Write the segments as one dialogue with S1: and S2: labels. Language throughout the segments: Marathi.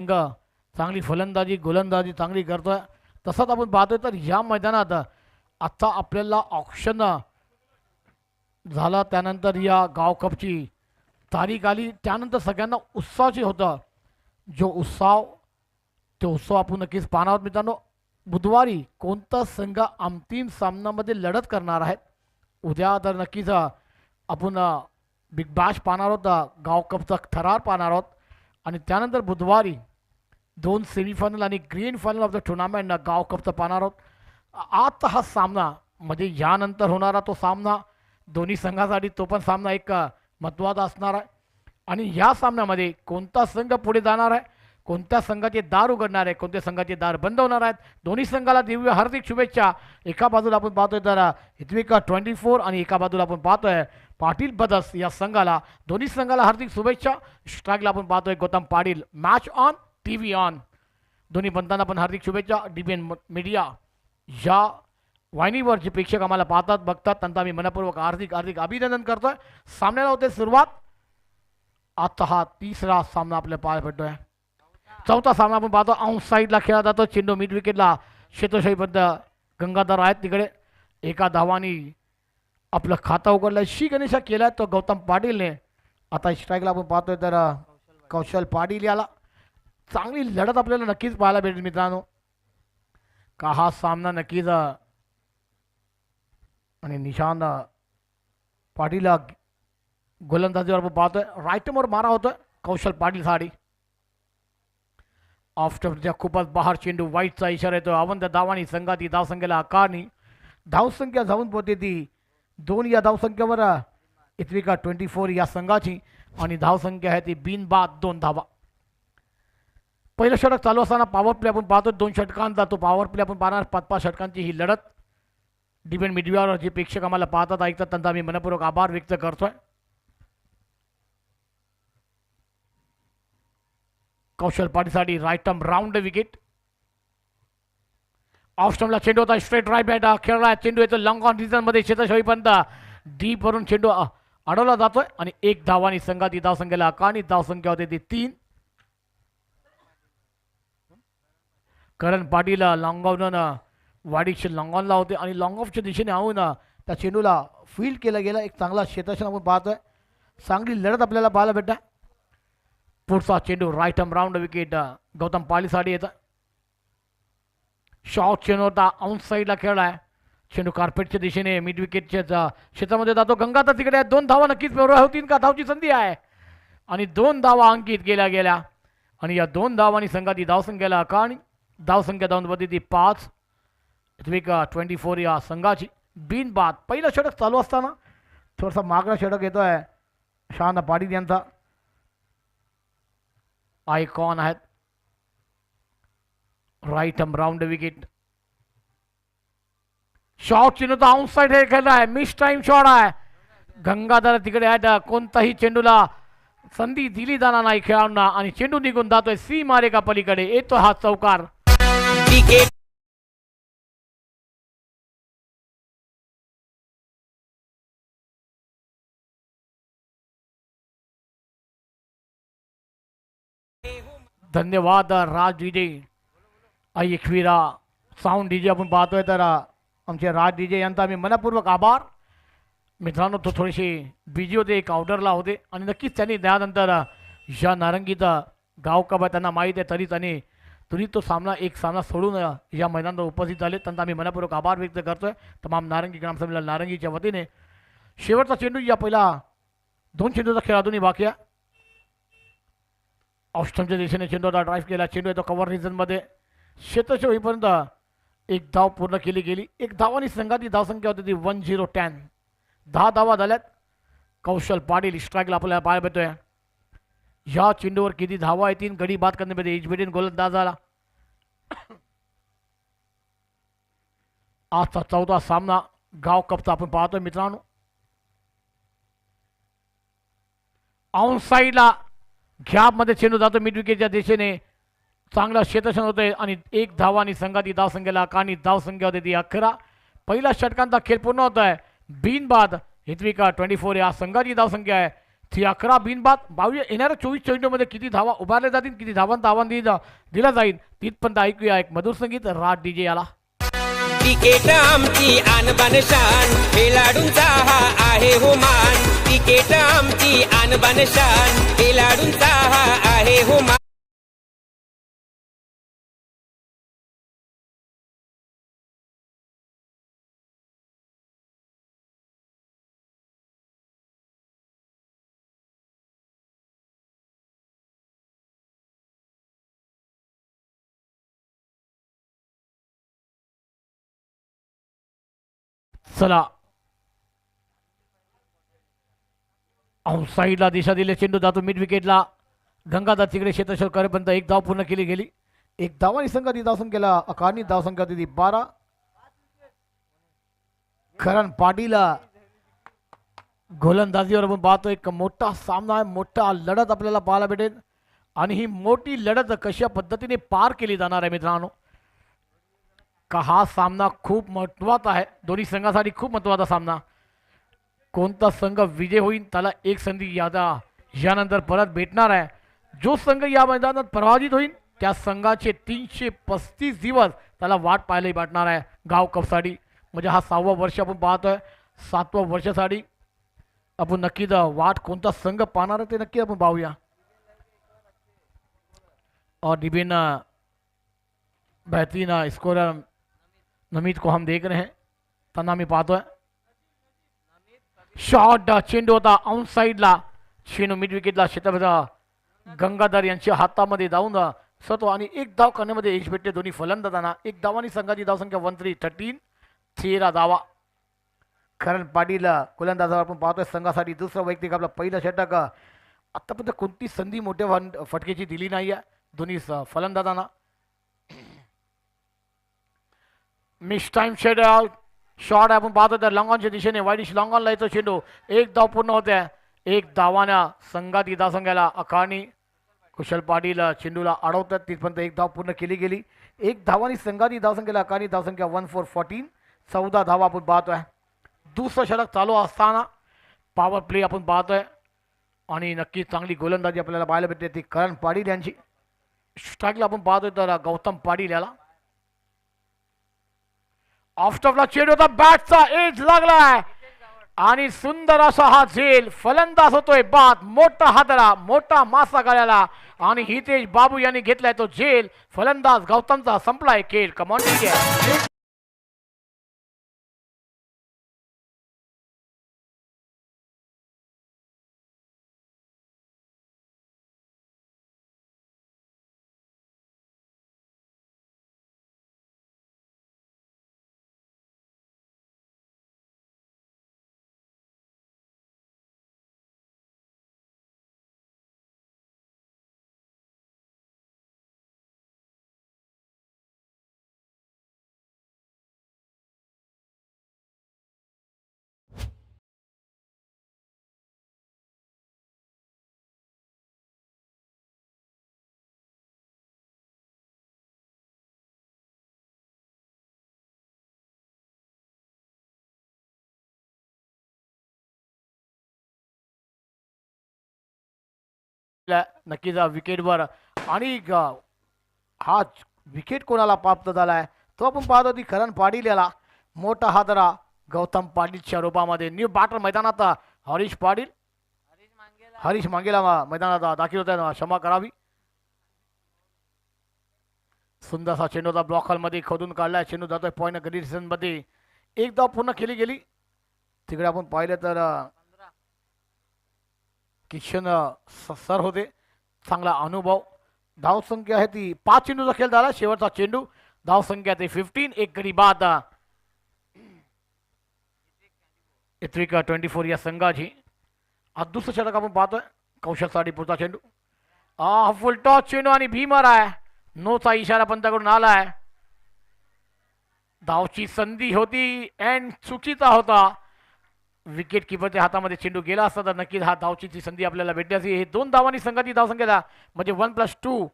S1: संघ चांगली फलंदाजी गोलंदाजी चांगली करतोय. तसंच आपण पाहतोय तर ह्या मैदानात आता आपल्याला ऑक्शन झालं, त्यानंतर या गाव कपची तारीख आली, त्यानंतर सगळ्यांना उत्साहाची होतं. जो उत्साह तो उत्सव आपण नक्कीच पाहणार आहोत मित्रांनो. बुधवारी कोणता संघ अंतिम सामन्यामध्ये लढत करणार आहे. उद्या तर नक्कीच आपण बिग बॅश पाहणार आहोत, गाव कपचा थरार पाहणार आहोत. आणि त्यानंतर बुधवारी 2 सेमीफायनल आणि grand final of the tournament गाव कपचा पाहणार आहोत. आता हा सामना म्हणजे यानंतर होणारा तो सामना दोन्ही संघासाठी तो पण सामना एक महत्त्वाचा असणार आहे. आणि या सामन्यामध्ये कोणता संघ पुढे जाणार आहे, कोणत्या संघाचे दार उघडणार आहे, कोणत्या संघाचे दार बंद होणार आहेत, दोन्ही संघाला दिव्य हार्दिक शुभेच्छा. एका बाजूला आपण पाहतोय तर हितविका 24 आणि एका बाजूला आपण पाहतोय पाटील ब्रदर्स या संघाला. दोन्ही संघाला हार्दिक शुभेच्छा. स्ट्राईकला आपण पाहतोय Gautam Patil. Match on TV on. दोन्ही पंतांना पण हार्दिक शुभेच्छा. DBN मीडिया या वाहिनीवर जे प्रेक्षक आम्हाला पाहतात बघतात त्यांचा मी मनपूर्वक हार्दिक अभिनंदन करतोय. सामन्याला होते सुरुवात. आता हा तिसरा सामना आपल्याला पाहायला भेटतोय. चौथा सामना आपण पाहतो आउट साईडला खेळला जातो. चेंडू मिड विकेटला शेतोशाहीबद्ध गंगाधर आहेत तिकडे. एका धावानी आपलं खातं उघडलं. गणेशा केलाय तो गौतम पाटीलने. आता स्ट्राईकला आपण पाहतोय तर कौशल पाटील याला. चांगली लढत आपल्याला नक्कीच पाहायला भेटेल मित्रांनो. का हा सामना नक्कीच आणि निशांत पाटील गोलंदाजीवर आपण पाहतोय. राईटमवर मारा होतोय कौशल पाटील साठी. ऑफस्टंपच्या खूपच बाहेर चेंडू. वाईटचा इशारा येतो. अवंत धावानी संघाती धावसंख्येला आकारणी. धावसंख्या जाऊन पोहोचते ती 2 या धावसंख्येवर हितविका 24 या संघाची. आणि धावसंख्या आहे ती बिनबाद 2 धावा. पहिलं षटक चालू असताना पॉवर प्ले आपण पाहतो 2 षटकांचा तो पॉवर प्ले आपण पाहणार. 5-5 षटकांची ही लढत. DBN मीडियावर जे प्रेक्षक आम्हाला पाहतात ऐकतात त्यांचा मी मनपूर्वक आभार व्यक्त करतोय. कौशल पाटीलसाठी right arm round wicket. Off स्टंपला चेंडू होता. स्ट्रेट राईट बॅट खेळला. चेंडू येतो लॉंग ऑन रिझनमध्ये शेतशोईपर्यंत डीप वरून चेंडू अडवला जातोय. आणि 1 धावानी संघाती धावसंख्येला आकारणी. धावसंख्या होते ती 3. करण पाटील लॉंग ऑन वाडीचे लॉंग ऑनला होते आणि लॉंग ऑफच्या दिशेने आहून त्या चेंडूला फील्ड केला गेला. एक चांगला क्षेत्रक्षण आपण पाहतोय. चांगली लढत आपल्याला पाहायला भेटत. पुढचा चेंडू right arm round wicket Gautam पाटीलसाठी येतं. शॉर्ट चेंडू होता. आउट साईडला खेळलाय. चेंडू कार्पेटच्या दिशेने मिड विकेटच्या क्षेत्रामध्ये जातो. गंगाधर तिकडे 2 धावा नक्कीच होतील का. धावची संधी आहे आणि 2 धावा अंकित केल्या गेल्या. आणि या 2 धावांनी संघाती धावसंख्येला आकारणी. धावसंख्या धावून बदली ती 5. हितविका 24 या संघाची. बिनबाद. पहिलं षटक चालू असताना थोडासा मागला षटक येतोय शांत पाटील यांचा. आयकॉन आहेत. Right arm round wicket. Shot चेंडू आउट साइड हे खेळला आहे. मिस टाइम शॉट आहे. गंगाधर तिकडे आहेत. कोणताही चेंडूला संधी दिली जाणार नाही खेळाडूंना आणि चेंडू निघून जातोय सीमारेखा पलीकडे. येतो हा चौकार. धन्यवाद राज डीजे आई एकविरा साऊंड डीजे आपण पाहतोय तर आमचे राज डीजे यांचा मी मनपूर्वक आभार. मित्रांनो तो थोडेसे बिझी होते, एक ऑर्डरला होते आणि नक्कीच त्यांनी त्यानंतर या नारंगीचा गाव कबा त्यांना माहीत आहे तरी तो सामना एक सामना सोडून या मैदानात उपस्थित झाले. त्यांचा मी मनपूर्वक आभार व्यक्त करतोय तमाम नारंगी ग्रामसभेला नारंगीच्या वतीने. शेवटचा चेंडू या पहिला 2 चेंडूचा खेळ अजूनही बाकी आहे. ऑस्ट्रमच्या दिशेने चेंडूला ड्राईव्ह केला. चेंडू येतो कव्हर रिझनमध्ये. शेतश होईपर्यंत 1 धाव पूर्ण केली गेली. 1 धावांनी संघाची धावसंख्या होती ती 10-10. 10 धावा झाल्यात. कौशल पाटील स्ट्राईकला आपल्याला पाहायला भेटतोय. या चेंडूवर किती धावा येतील गडी बाद करण्यामध्ये एजबीडीन गोलंदाज झाला. आजचा 14वा सामना गाव कपचा आपण पाहतोय मित्रांनो. आउट साईडला घ्यापमध्ये चेंडू जातो मिड विकेटच्या दिशेने. चांगला क्षेत्रक्षण होतोय आणि 1 धावानी संघाती धावसंख्येला आकारणी. धावसंख्या होते ती 11. पहिला षटकांचा खेळ पूर्ण होत आहे. बिनबाद हितविका 24 या संघाची धावसंख्या आहे ती 11 बिनबाद. बावया येणाऱ्या 24 चेंडूमध्ये किती धावा उभारल्या जातील, किती धावांत आव्हान दिला जाईल तिथपर्यंत ऐकूया एक मधुर संगीत राज डीजे याला.
S2: क्रिकेट आमची आणबान शान, खेळाडूंचा हा आहे हो मान. क्रिकेट आमची आणबान शान, खेळाडूंचा हा आहे हो मान.
S1: चला साईडला दिशा दिले. चेंडू जातो मिड विकेटला. गंगाधर तिकडे क्षेत्रक्षण करेपर्यंत एक धाव पूर्ण केली गेली. एक धावानी संघाची धावसंख्येला अकानी धावसंख्या दिली 12. करण पाटील गोलंदाजीवर आपण पाहतो. एक मोठा सामना आहे, मोठा लढत आपल्याला पाहायला भेटेल आणि ही मोठी लढत कशा पद्धतीने पार केली जाणार आहे मित्रांनो, का हा सामना खूप महत्त्वाचा आहे. दोन्ही संघासाठी खूप महत्त्वाचा सामना. कोणता संघ विजय होईल त्याला एक संधी यानंतर परत भेटणार आहे. जो संघ या मैदानात पराजित होईल त्या संघाचे 335 दिवस त्याला वाट पाहायला भेटणार आहे गाव कपसाठी. म्हणजे हा 6वं वर्ष आपण पाहतोय. 7व्या वर्षासाठी आपण नक्कीच वाट कोणता संघ पाहणार आहे ते नक्की आपण पाहूया. और डिबिन बेहतरीन स्कोरर नमित को हम देख रहे हैं. त्यांना मी पाहतोय. शॉट चेंडू होता ऑन साईडला. चेंडू मिड विकेटला क्षेत्रफळ गंगाधर यांच्या हातामध्ये जाऊन सतो आणि एक धाव करण्यामध्ये यश भेटले दोन्ही फलंदाजांना. एक धावानी संघाची धावसंख्या 13 13 धावा. करण पाटील गोलंदाजावर आपण पाहतोय संघासाठी दुसरा वैयक्तिक आपला पहिलं षटक. आतापर्यंत कोणती संधी मोठ्या फटकेची दिली नाही आहे दोन्ही फलंदाजांना. मिस टाइम शॉट आपण पाहतो त्या लॉंगॉनच्या दिशेने वाईडिश लॉंगॉनला येतो चेंडू. एक धाव पूर्ण होते. एक धावानं संघाची धावसंख्येला अकानी कुशल पाटील चेंडूला अडवतात. तिथपर्यंत एक धाव पूर्ण केली गेली. एक धावानी संघाची धावसंख्येला अकानी धावसंख्या 14 14 धावा आपण पाहतोय. दुसरं षटक चालू असताना पॉवर प्ले आपण पाहतोय आणि नक्की चांगली गोलंदाजी आपल्याला पाहायला भेटते ती करण पाटील यांची. स्ट्राईकला आपण पाहतोय तर गौतम पाटील याला. ऑफस्टॉपला चेंडू होता. बॅटचा एज लागलाय आणि सुंदर असा हा झेल. फलंदाज होतोय बाद. मोठा हादरा, मोठा मासा गळ्याला आणि हितेश बाबू यांनी घेतलाय तो झेल. फलंदाज गौतमचा संपलाय खेळ. कमॉन ठीक आहे. नक्कीच विकेटवर आणि हा विकेट कोणाला प्राप्त झालाय तो आपण पाहतो ती करण पाटील याला. मोठा हादरा गौतम पाटीलच्या रूपामध्ये. न्यू बॅटर मैदानात हरीश पाटील हरीश मांगेला मैदानात दाखल होत आहे. क्षमा करावी. सुंदरसा चेंडूचा ब्लॉक हॉलमध्ये खोदून काढलाय. चेंडू जातोय पॉईंट कंडिशन मध्ये. एक धाव पूर्ण केली गेली. तिकडे आपण पाहिलं तर किशन सर होते. चांगला अनुभव. धावसंख्या आहे ती 5 चेंडूचा खेळ झाला. शेवटचा चेंडू. धावसंख्या ते 15. एक गडी बाद. इत्रिक 24 या संघाची. आज दुसरं षटक आपण पाहतोय. कौशलसाठी पुढचा चेंडू. फुल टॉस चेंडू आणि भीमर आहे. नोचा इशारा पंताकडून आलाय. धावची संधी होती अँड चुकीचा होता. विकेट किपरच्या हातामध्ये चेंडू गेला असता तर नक्कीच हा धावची संधी आपल्याला भेटली असती. हे 2 धावांनी संघाची धावसंख्येला म्हणजे 1+2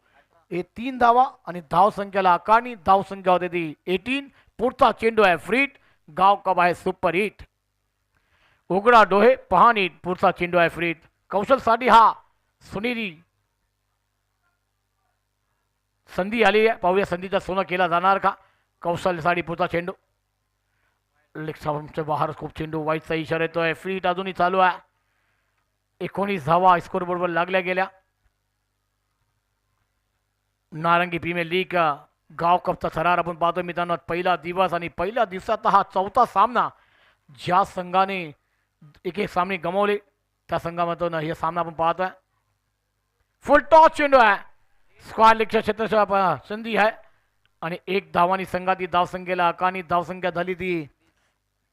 S1: हे 3 धावा आणि धावसंख्येला अकानी धावसंख्या होते ती 18. पुढचा चेंडू आहे फ्रीट. गाव कब आहे सुपर हिट. उघडा डोळे पहा नीट. पुढचा चेंडू आहे फ्रीट. कौशलसाठी हा सुनेरी संधी आली आहे. पाहूया संधीचा सोनं केला जाणार का. कौशलसाठी पुढचा चेंडू लेगच्या बाहेर खूप चेंडू वाईटचा इशारा येतोय. फ्रीट अजूनही चालू आहे. 19 धावा स्कोर बरोबर लागल्या गेल्या. नारंगी प्रीमियर लीग गाव कपचा थरार आपण पाहतोय मित्रांनो. पहिला दिवस आणि पहिल्या दिवसाचा हा चौथा सामना. ज्या संघाने एक एक सामने गमावले त्या संघामधून हे सामना आपण पाहतोय. फुल टॉस चेंडू आहे. स्क्वाड लीगच्या क्षेत्राच्या संधी आहे आणि 1 धावानी संघाची धावसंख्येला अकानी धावसंख्या झाली ती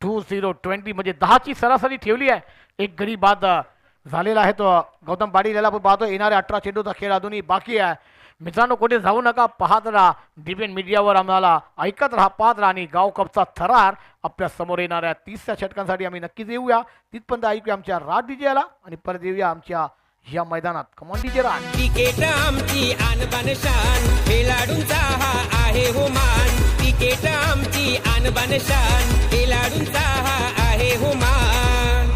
S1: 2020 म्हणजे 10ची सरासरी ठेवली आहे. एक गडी बाद झालेला आहे तो गौतम पाटील याला आपण पाहतो. येणाऱ्या 18 चेंडूचा खेळ अजूनही बाकी आहे. मित्रांनो कुठे जाऊ नका. पाहत राहा डिपेंड मीडियावर. आम्हाला ऐकत राहा, पाहत राहा आणि गाव कपचा थरार आपल्या समोर येणाऱ्या 30 षटकांसाठी आम्ही नक्कीच येऊया. तिथपर्यंत ऐकूया आमच्या राज डीजेला आणि परत येऊया आमच्या या मैदानात. कमॉन डीजे राज.
S2: क्रिकेट आमची आणबान शान, खेळाडूंचा हा आहे हो मान. क्रिकेट आमची आणबान शान, खेळाडूंचा हा आहे हो मान.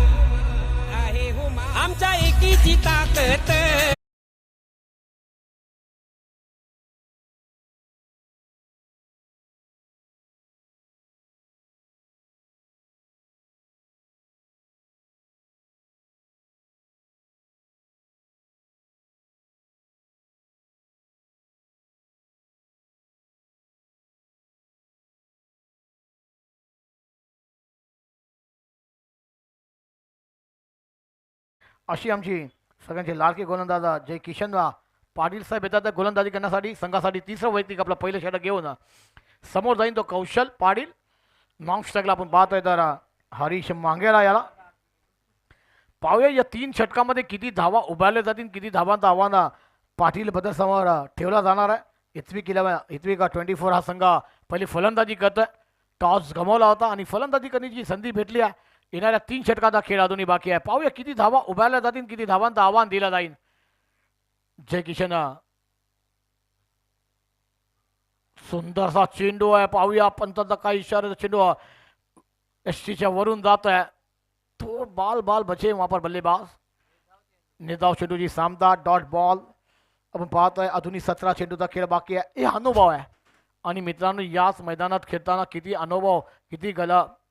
S2: आहे हो मान. आमच्या एकीची ताकद.
S1: अशी आमची सगळ्यांचे लाडके गोलंदाज जय किशन पाटील साहेब येतात गोलंदाजी करण्यासाठी संघासाठी. तिसरं वैयक्तिक आपलं पहिलं षटक घेऊन समोर जाईन तो कौशल पाटील. नॉन षटकला आपण पाहतोय तर हरीश मांगेला याला. पाहूया या 3 षटकामध्ये किती धावा उभारल्या जातील, किती धावांचं आव्हान पाटील बद्दल समोर ठेवला जाणार आहे. इथवी का 24 हा संघ पहिली फलंदाजी करतोय. टॉस गमावला होता आणि फलंदाजी करण्याची संधी भेटली आहे. येणाऱ्या 3 षटकाचा खेळ अजूनही बाकी आहे. पाहूया किती धावा उभारल्या जातील, किती धावांचं आव्हान दिलं जाईल. जय किशन सुंदरसा चेंडू आहे. पाहूया पंताचा काही इशारा. चेंडू एसटीच्या वरून जात आहे. तो बाल बचे वहां पर बल्लेबाज. निर्धाव चेंडूची सामना डॉट बॉल आपण पाहतोय. अजूनही 17 चेंडूचा खेळ बाकी आहे. हे अनुभव आहे आणि मित्रांनो याच मैदानात खेळताना किती अनुभव, किती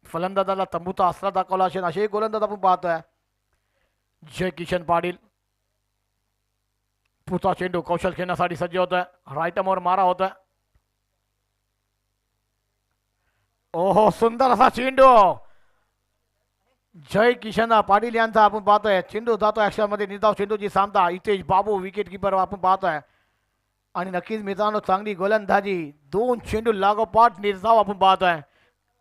S1: फलंदाजाला तंबूचा आसरा दाखवला असेल असे गोलंदाज आपण पाहतोय. जय किशन पाटील. पुढचा चेंडू कौशल खेळण्यासाठी सज्ज होतोय. राईट आर्मवर मारा होतोय. ओहो सुंदर असा चेंडू जय किशन पाटील यांचा आपण पाहतोय. चेंडू जातो अक्षरामध्ये. निर्धाव चेंडूची सामना. इथे बाबू विकेट किपर आपण पाहतोय आणि नक्कीच मित्रांनो चांगली गोलंदाजी. 2 चेंडू लागोपाठ निर्धाव आपण पाहतोय.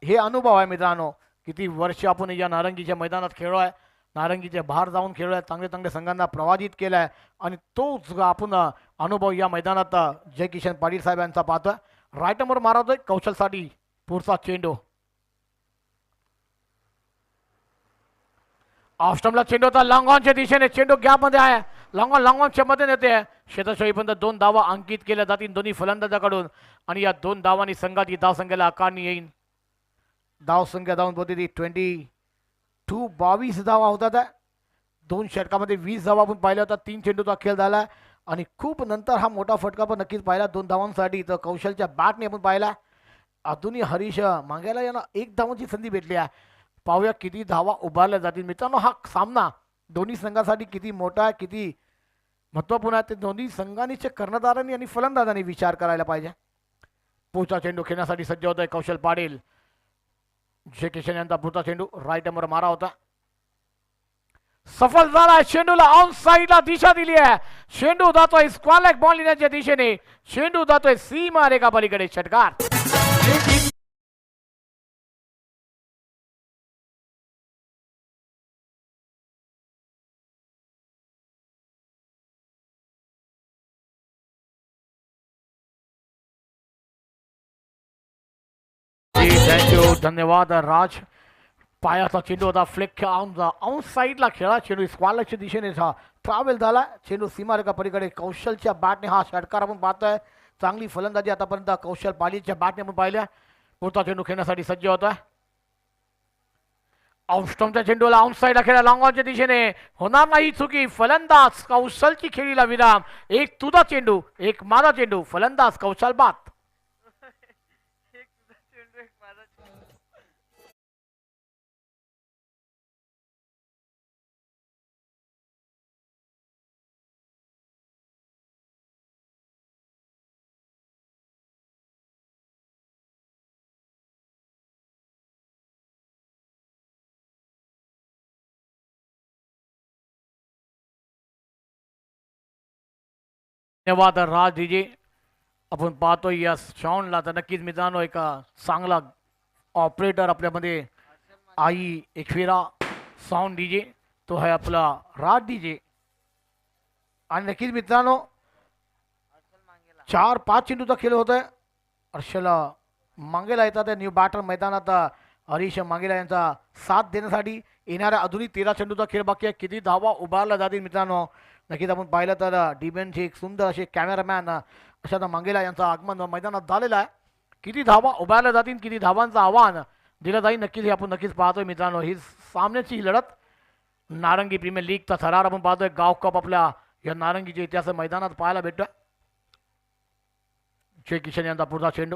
S1: हे अनुभव आहे मित्रांनो. किती वर्ष आपण या नारंगीच्या मैदानात खेळलो आहे. नारंगीच्या बाहेर जाऊन खेळलो आहे. चांगले चांगले संघांना प्रभावित केला आहे आणि तोच आपण अनुभव या मैदानात जय किशन पाटील साहेब यांचा पाहतोय. राईट आर्मवर मारतोय कौशलसाठी. पुढचा चेंडू ऑफस्टंपला चेंडू होता. लॉंगॉनच्या दिशेने चेंडू गॅपमध्ये आहे. लॉंगॉनच्या मध्ये येते. क्षेत्रशैलीपर्यंत 2 धावा अंकित केल्या जातील दोन्ही फलंदाजाकडून आणि या 2 धावांनी संघाची धावसंख्येला आकारणी येईल. धावसंख्या धावून होती ती 22 धावा होतात. 2 षटकामध्ये 20 धावा आपण पाहिल्या होता. 3 चेंडूचा खेळ झाला आणि खूप नंतर हा मोठा फटका पण नक्कीच पाहिला 2 धावांसाठी. तर कौशलच्या बॅटने आपण पाहिला. अजूनही हरीश मांगेला यांना 1 धावांची संधी भेटली आहे. पाहूया किती धावा उभारल्या जातील. मित्रांनो हा सामना दोन्ही संघासाठी किती मोठा आहे, किती महत्त्वपूर्ण आहे ते दोन्ही संघांनी कर्णधारांनी आणि फलंदाजांनी विचार करायला पाहिजे. पुढचा चेंडू खेळण्यासाठी सज्ज होत आहे कौशल पाटील. जय किशन यांचा पुढचा चेंडू राईट आर्मवर मारा होता. सफल झाला. चेंडूला ऑन साईडला दिशा दिली आहे. चेंडू जातोय स्क्वालेक बॉल येण्याच्या दिशेने. चेंडू जातोय सीमा रेखा पलीकडे. षटकार थँक्यू धन्यवाद राज. पायाचा चेंडू होता. फ्लेक ऑन साईडला खेळा. चेंडू स्क्वालेकच्या दिशेने ट्रॅव्हल झाला. चेंडू सीमारेखा पलीकडे. कौशलच्या बॅटने हा षटकार आपण पाहतोय. चांगली फलंदाजी आतापर्यंत कौशल पाटीलच्या बॅटने आपण पाहिल्या. पुढचा चेंडू खेळण्यासाठी सज्ज होता. ऑफस्टॉमच्या चेंडूला ऑन साईडला खेळा लॉंगॉनच्या दिशेने होणार नाही चुकी फलंदाज कौशलची खेळीला विराम एक तुझा चेंडू एक माझा चेंडू फलंदाज कौशल बाद धन्यवाद राज डीजे आपण पाहतोय या शॉनला तर नक्कीच मित्रांनो एक चांगला ऑपरेटर आपल्यामध्ये आई एकविरा साऊंड डीजे तो आहे आपला राज डीजे आणि नक्कीच मित्रांनो 4-5 चेंडूचा खेळ होतोय हर्षला मांगेला येतात न्यू बॅटर मैदानात हरीश मांगेला यांचा साथ देण्यासाठी येणाऱ्या आधुनिक 13 चेंडूचा खेळ बाकी आहे किती धावा उभारला जातील मित्रांनो नक्कीच आपण पाहिलं तर डिबेनचे एक सुंदर असे कॅमेरामॅन अशा मांगेला यांचं आगमन मैदानात झालेलं आहे किती धावा उभारल्या जातील किती धावांचं आव्हान दिलं जाईल नक्कीच हे आपण नक्कीच पाहतोय मित्रांनो ही सामन्याची ही लढत नारंगी प्रीमियर लीगचा थरार आपण पाहतोय गाव कप आपल्या या नारंगीच्या इतिहास मैदानात पाहायला भेटतोय जय किशन यांचा पुढचा चेंडू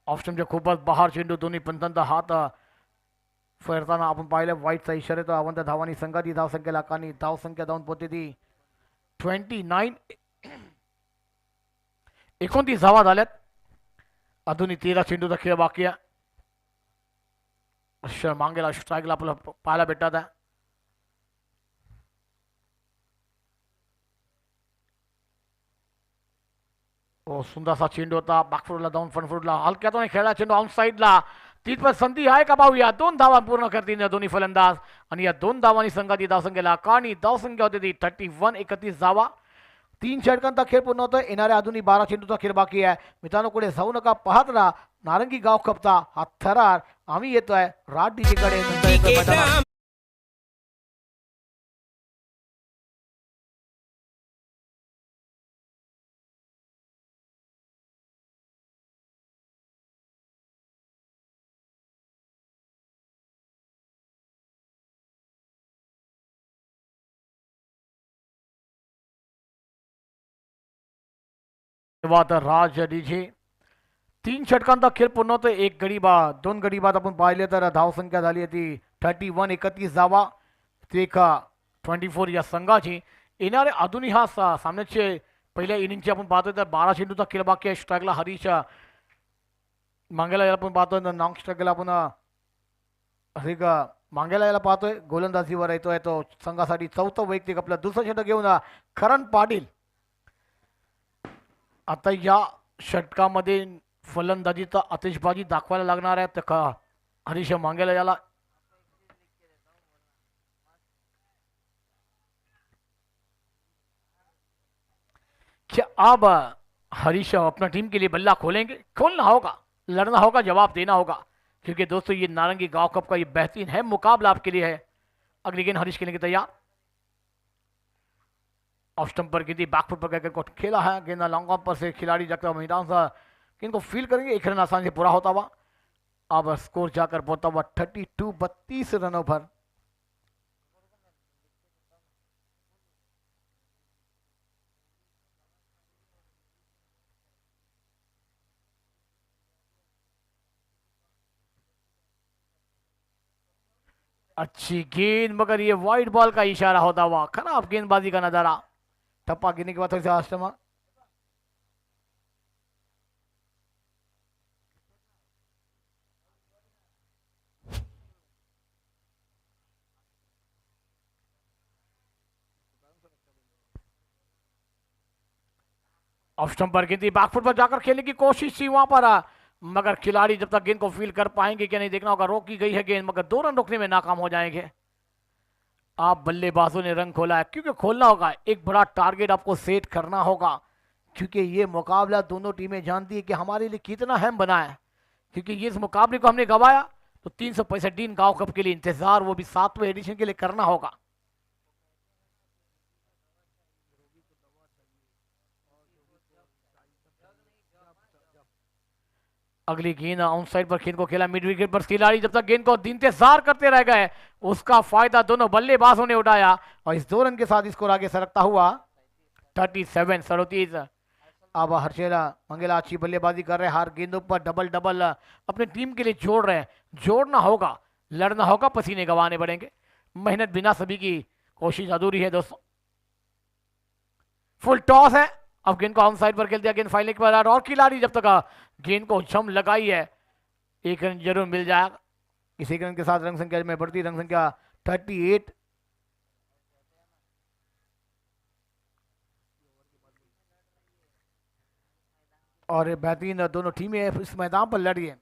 S1: ऑप्शनचे खूपच बहार चेंडू दोन्ही पंतांचा हात फिरताना आपण पाहिलं वाईटचा इशारा तो अवंत धावांनी संघाची धावसंख्या लाखांनी धावसंख्या धावून पोहोचते ती 29 धावा झाल्यात अजूनही 13 चेंडूचा खेळ बाकी आहे मांगेला स्ट्राईकला आपल्याला पाहायला भेटतात आहे हो सुंदरसा चेंडू होता बॅकफुटला जाऊन फ्रंटफुटला हलक्यातून खेळला चेंडू ऑन साईडला तिथपर संधी आहे का पाहूया 2 धावा पूर्ण करतील दोन्ही फलंदाज आणि या 2 धावांनी संघाची धावसंख्येला आणि धावसंख्या होते ती 31 धावा 3 षटकांचा खेळ पूर्ण होतोय येणाऱ्या आधुनिक 12 चेंडूचा खेळ बाकी आहे मित्रांनो पुढे जाऊ नका पाहत राहा नारंगी गाव कपचा हा थरार आम्ही येतोय राज डीजेकडे राज डीजे 3 षटकांचा खेळ पूर्ण होतो 1 गडी बाद 2 गडी बाद आपण पाहिले तर धावसंख्या झाली आहे ती 31 धावा ते 24 या संघाची येणारे आधुनिक हा सामन्याचे पहिल्या इनिंगचे आपण पाहतोय तर 12 चेंडूचा खेळ बाकी आहे स्ट्राईकला हरीश मांगेला याला आपण पाहतोय नॉन स्ट्राईकला आपण हरिक मांगेला याला पाहतोय गोलंदाजीवर येतोय तो संघासाठी चौथं वैयक्तिक आपलं दुसरं षटक घेऊन करण पाटील आता या षटकामध्ये फलंदाजीचा आतिषबाजी दाखवायला लागणार आहे तर हरीश मांगेला याला क्या अब हरीश अपना टीम के लिए बल्ला खोलेंगे खोलना होगा लड़ना होगा जवाब देना होगा क्योंकि दोस्तों ये नारंगी गांव कप का ये बेहतरीन है मुकाबला आपके लिए है अगली गेंद हरीश खेलने के तैयार ऑफ स्टंप पर गेंदी बैकफुट पर कहकर को खेला है गेंदा लॉन्ग ऑफ पर से खिलाड़ी जाकर मैदान से इनको फील करेंगे एक रन आसानी से पूरा होता हुआ अब स्कोर जाकर पहुंचता हुआ 32 रनों पर अच्छी गेंद मगर ये वाइड बॉल का इशारा होता हुआ खराब गेंदबाजी का नजारा टप्पा गिरने के बाद थोड़ी सी आश्रमा ऑफ स्टंप पर गेंद बैकफुट पर जाकर खेलने की कोशिश थी वहां पर मगर खिलाड़ी जब तक गेंद को फील कर पाएंगे क्या नहीं देखना होगा रोकी गई है गेंद मगर 2 रन रोकने में नाकाम हो जाएंगे आप बल्लेबाजों ने रंग खोला है क्योंकि खोलना होगा एक बड़ा टारगेट आपको सेट करना होगा क्योंकि ये मुकाबला दोनों टीमें जानती है कि हमारे लिए कितना अहम बना है क्योंकि ये इस मुकाबले को हमने गंवाया तो 365 दिन गांव कप के लिए इंतजार वो भी 7वें एडिशन के लिए करना होगा अगली गेंद ऑन साइड पर गेंद को खेला मिड विकेट पर खिलाड़ी जब तक गेंद को इंतजार करते रह गए उसका फायदा दोनों बल्लेबाजों ने उठाया और इस 2 रन के साथ स्कोर आगे सरकता हुआ 37। अब हर्षेला मंगेला अच्छी बल्लेबाजी कर रहे हैं, हर गेंदों पर डबल डबल अपनी टीम के लिए जोड़ रहे हैं। जोड़ना होगा, लड़ना होगा, पसीने गंवाने पड़ेंगे, मेहनत बिना सभी की कोशिश अधूरी है दोस्तों। फुल टॉस है, अब गेंद को ऑन साइड पर खेल दिया, गेंद फाइनल पर और खिलाड़ी जब तक गेंद को जम लगाई है 1 रन जरूर मिल जाएगा। इस 1 रन के साथ रन संख्या में बढ़ती, रन संख्या 38। और बेहतरीन दोनों टीमें इस मैदान पर लड़ रही है।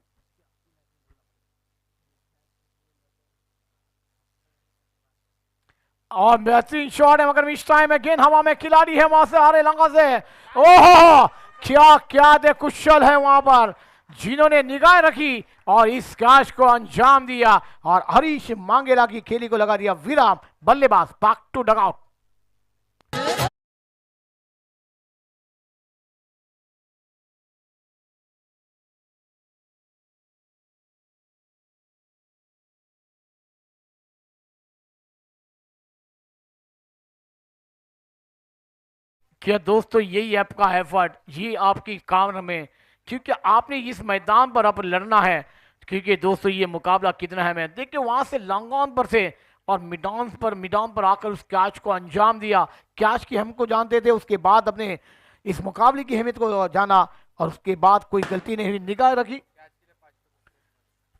S1: और बेहतरीन शॉट है मगर इस टाइम में गेंद हवा में, खिलाड़ी है वहां से आ रहे लंका से। ओहो क्या क्या दे कुशल है वहां पर जिन्होंने निगाह रखी और इस कैच को अंजाम दिया और हरीश मांगेला की खेली को लगा दिया विराम। बल्लेबाज बैक टू डगआउट। क्या दोस्तों यही आपका एफर्ट, ये आपकी काम में, क्योंकि आपने इस मैदान पर अब लड़ना है। क्योंकि दोस्तों ये मुकाबला कितना है, मैं देखिए वहां से लॉन्ग ऑन पर से और मिडान पर आकर उस कैच को अंजाम दिया। कैच की हमको जानते थे, उसके बाद अपने इस मुकाबले की अहमियत को जाना और उसके बाद कोई गलती नहीं हुई, निगाह रखी।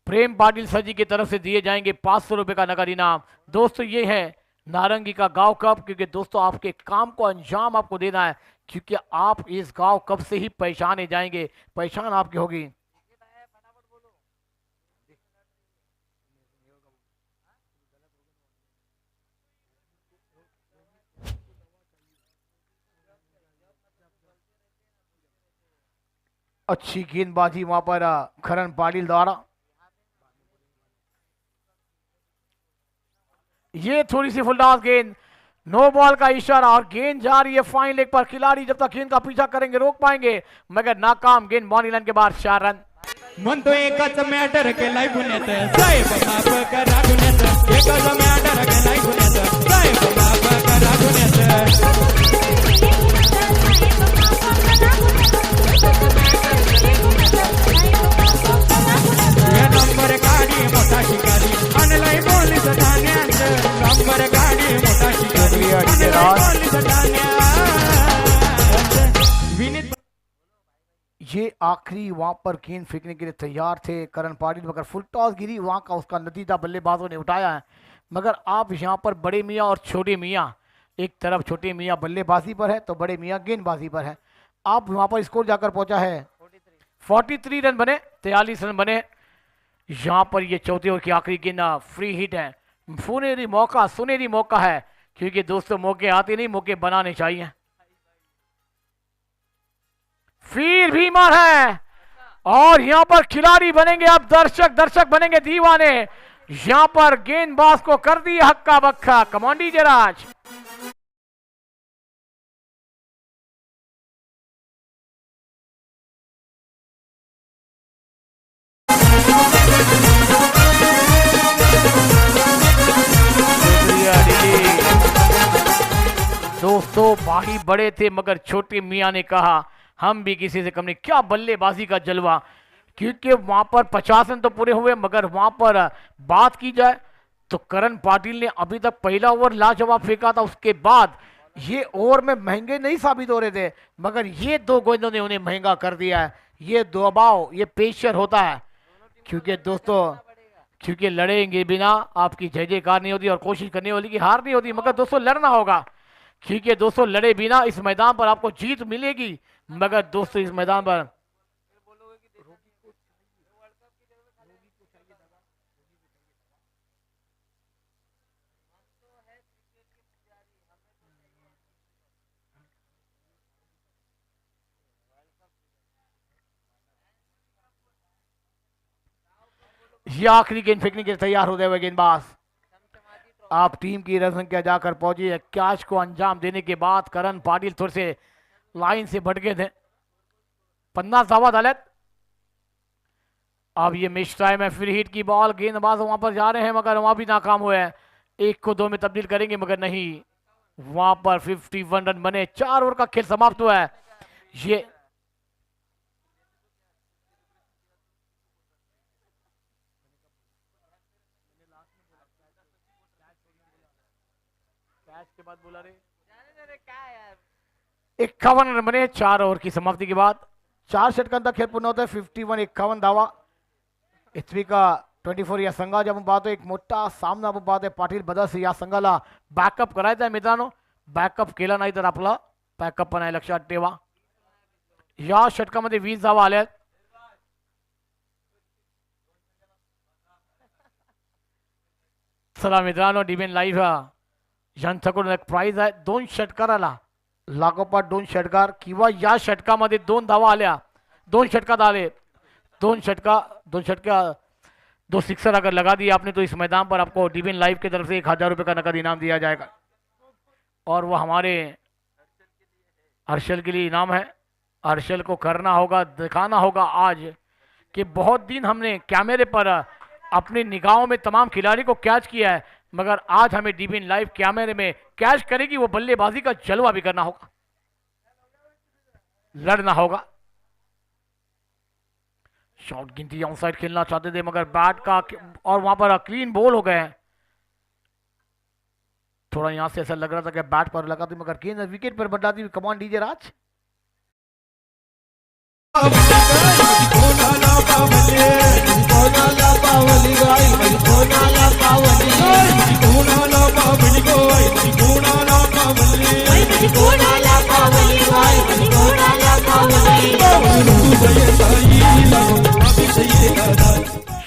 S1: प्रेम पाटिल सर जी की तरफ से दिए जाएंगे 500 रुपए का नगद इनाम। दोस्तों ये है नारंगी का गांव कप, क्योंकि दोस्तों आपके काम को अंजाम आपको देना है, क्योंकि आप इस गांव कप से ही पहचाने जाएंगे, पहचान आपकी होगी। अच्छी गेंदबाजी वहां पर करण पाटिल द्वारा। ये थोड़ी सी फुलडास गेंद, नो बॉल का इशारा और गेंद जा रही है फाइन लेग पर। खिलाड़ी जब तक गेंद का पीछा करेंगे रोक पाएंगे मगर नाकाम, गेंद बाउंड्री लाइन के बाद 4 रन।
S3: म्हणतो एकच मॅटर केलाय गुन्ह्यात साहेब माफ करा गुन्ह्यात, एकच मॅटर केलाय गुन्ह्यात साहेब माफ करा गुन्ह्यात। या नंबर काढी मोठा शिकारी आणलाय पोलीस ठाण्यात, नंबर काढी मोठा शिकारी आणलाय पोलीस ठाण्यात। विनीत
S1: ये आखिरी वहां पर गेंद फेंकने के लिए तैयार थे करण पाटिल, मगर फुल टॉस गिरी वहां का, उसका नतीजा बल्लेबाजों ने उठाया है। मगर आप यहाँ पर बड़े मियाँ और छोटे मियाँ, एक तरफ छोटे मियाँ बल्लेबाजी पर है तो बड़े मियाँ गेंदबाजी पर है। आप वहां पर स्कोर जाकर पहुंचा है 43 रन बने, 43 रन बने। यहाँ पर ये चौथे ओवर की आखिरी गेंद फ्री हिट है, सुनहरी मौका है, क्योंकि दोस्तों मौके आते नहीं, मौके बनाने चाहिए। फिर भी मार है और यहां पर खिलाड़ी बनेंगे अब दर्शक बनेंगे दीवाने। यहां पर गेंदबाज को कर दिया हक्का बक्का। कमांडी जयराज दोस्तों भाई बड़े थे मगर छोटे मियां ने कहा हम भी किसी से कम नहीं। क्या बल्लेबाजी का जलवा, क्योंकि वहां पर 50 रन तो पूरे हुए, मगर वहां पर बात की जाए तो करण पाटिल ने अभी तक पहला ओवर लाजवाब फेंका था, उसके बाद ये ओवर में महंगे नहीं साबित हो रहे थे, मगर ये 2 गेंदों ने उन्हें महंगा कर दिया है। ये दबाव, ये प्रेशर होता है, क्योंकि दोस्तों क्योंकि लड़ेंगे बिना आपकी जय जयकार नहीं होती और कोशिश करने वाली की हार नहीं होती, मगर दोस्तों लड़ना होगा, क्योंकि दोस्तों लड़े बिना इस मैदान पर आपको जीत मिलेगी, मगर दोस्तों इस मैदान पर ये आखिरी गेंद फेंकने के लिए तैयार होते हुए गेंदबाज, आप टीम की रन संख्या जाकर पहुंची है। कैच को अंजाम देने के बाद करण पाटिल थोड़े से लाइन से भटके थे। 50 धावा झाल्यात अब ये मिस टाइम है, फ्री हिट की बॉल, गेंदबाज वहां पर जा रहे हैं मगर वहां भी नाकाम हुए हैं। 1 को 2 में तब्दील करेंगे मगर नहीं, वहां पर 51 रन बने। 4 ओवर का खेल समाप्त हुआ है। ये के बाद बोला रे 51 रन बने 4 ओवर की समाप्ति के बाद। 4 षटकांचा खेळ पूर्ण होत आहे। 51 51 धावा एचपी का 24 या संघाची आपण पाहतो एक मोठा सामना आपण पाहतोय। पाटील बदस या संघाला बॅकअप करायचा आहे मित्रांनो, बॅकअप केला नाही तर आपला बॅकअप पण आहे, लक्षात ठेवा। या षटकामध्ये 20 धावा आल्या। चला मित्रांनो, डीबीएन लाईव्ह यांच्याकडून एक प्राइज आहे। 2 षटकाराला लागोपाठ 2 षटकार किंवा या षटकामध्ये 2 धावा आल्या, 2 षटकात आले, 2 सिक्सर अगर लगा दिए आपने तो इस मैदान पर आपको डीबीएन लाइव की तरफ से 1000 रुपये का नकद इनाम दिया जाएगा। और वो हमारे हर्षल के लिए इनाम है। हर्षल को करना होगा, दिखाना होगा आज कि बहुत दिन हमने कैमरे पर अपनी निगाहों में तमाम खिलाड़ी को कैच किया है, मगर आज हमें डीबीएन लाइव कैमरे में कैच करेगी वो बल्लेबाजी का जलवा भी करना होगा, लड़ना होगा। शॉट गिनती ऑनसाइड खेलना चाहते थे मगर बैट का और वहां पर क्लीन बॉल हो गए हैं। थोड़ा यहां से ऐसा लग रहा था कि बैट पर लगा थी मगर गेंद विकेट पर बदला दी। कमान डीजे राज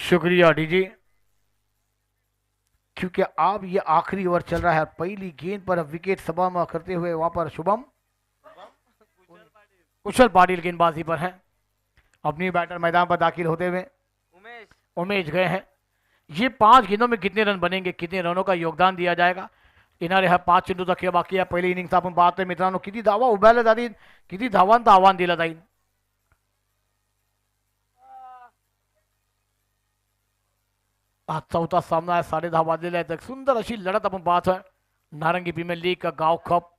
S1: शुक्रिया डीजे, क्योंकि अब ये आखिरी ओवर चल रहा है। पहली गेंद पर विकेट सभा करते हुए वहां पर शुभम कुशल पाटिल गेंदबाजी पर है। अपनी बैटर मैदान पर दाखिल होते हुए उमेश गए हैं। ये 5 गेंदों में कितने रन बनेंगे, कितने रनों का योगदान दिया जाएगा, येणारे हा 5 चेंडूचा खेळ बाकी आहे। पहिली इनिंग्स आपण पाहतोय मित्रांनो, किती धावा उभारल्या जातील, किती धावांचं आव्हान दिलं जाईल। आज चौथा सामना आहे, 10:30 वाजलेले आहेत। एक सुंदर अशी लढत आपण पाहतोय। नारंगी प्रीमियर लीग का गाव कप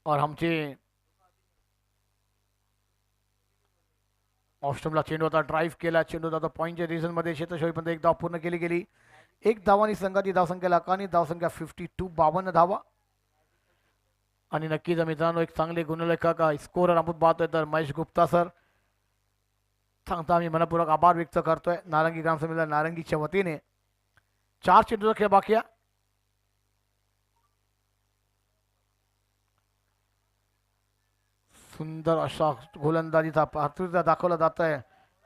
S1: और आमचे ऑस्ट्रेमला चेंडू आता ड्राईव्ह केला, चेंडू आता पॉईंटच्या डिव्हिजन मध्ये शेतशोईपर्यंत 1 धाव पूर्ण केली गेली। 1 धावांनी संघाची धावसंख्या लाखांनी धावसंख्या 52 52 धावा। आणि नक्कीच मित्रांनो एक चांगले गुणलेखक स्कोरर आपण पाहतोय तर महेश गुप्ता सर, सांगता आम्ही मनपूर्वक आभार व्यक्त करतोय नारंगी ग्रामसभेला नारंगीच्या वतीने। 4 चेंडूचा खेळ बाकी आहे। सुंदर अशा गोलंदाजीचा पात्रता दाखवला जात आहे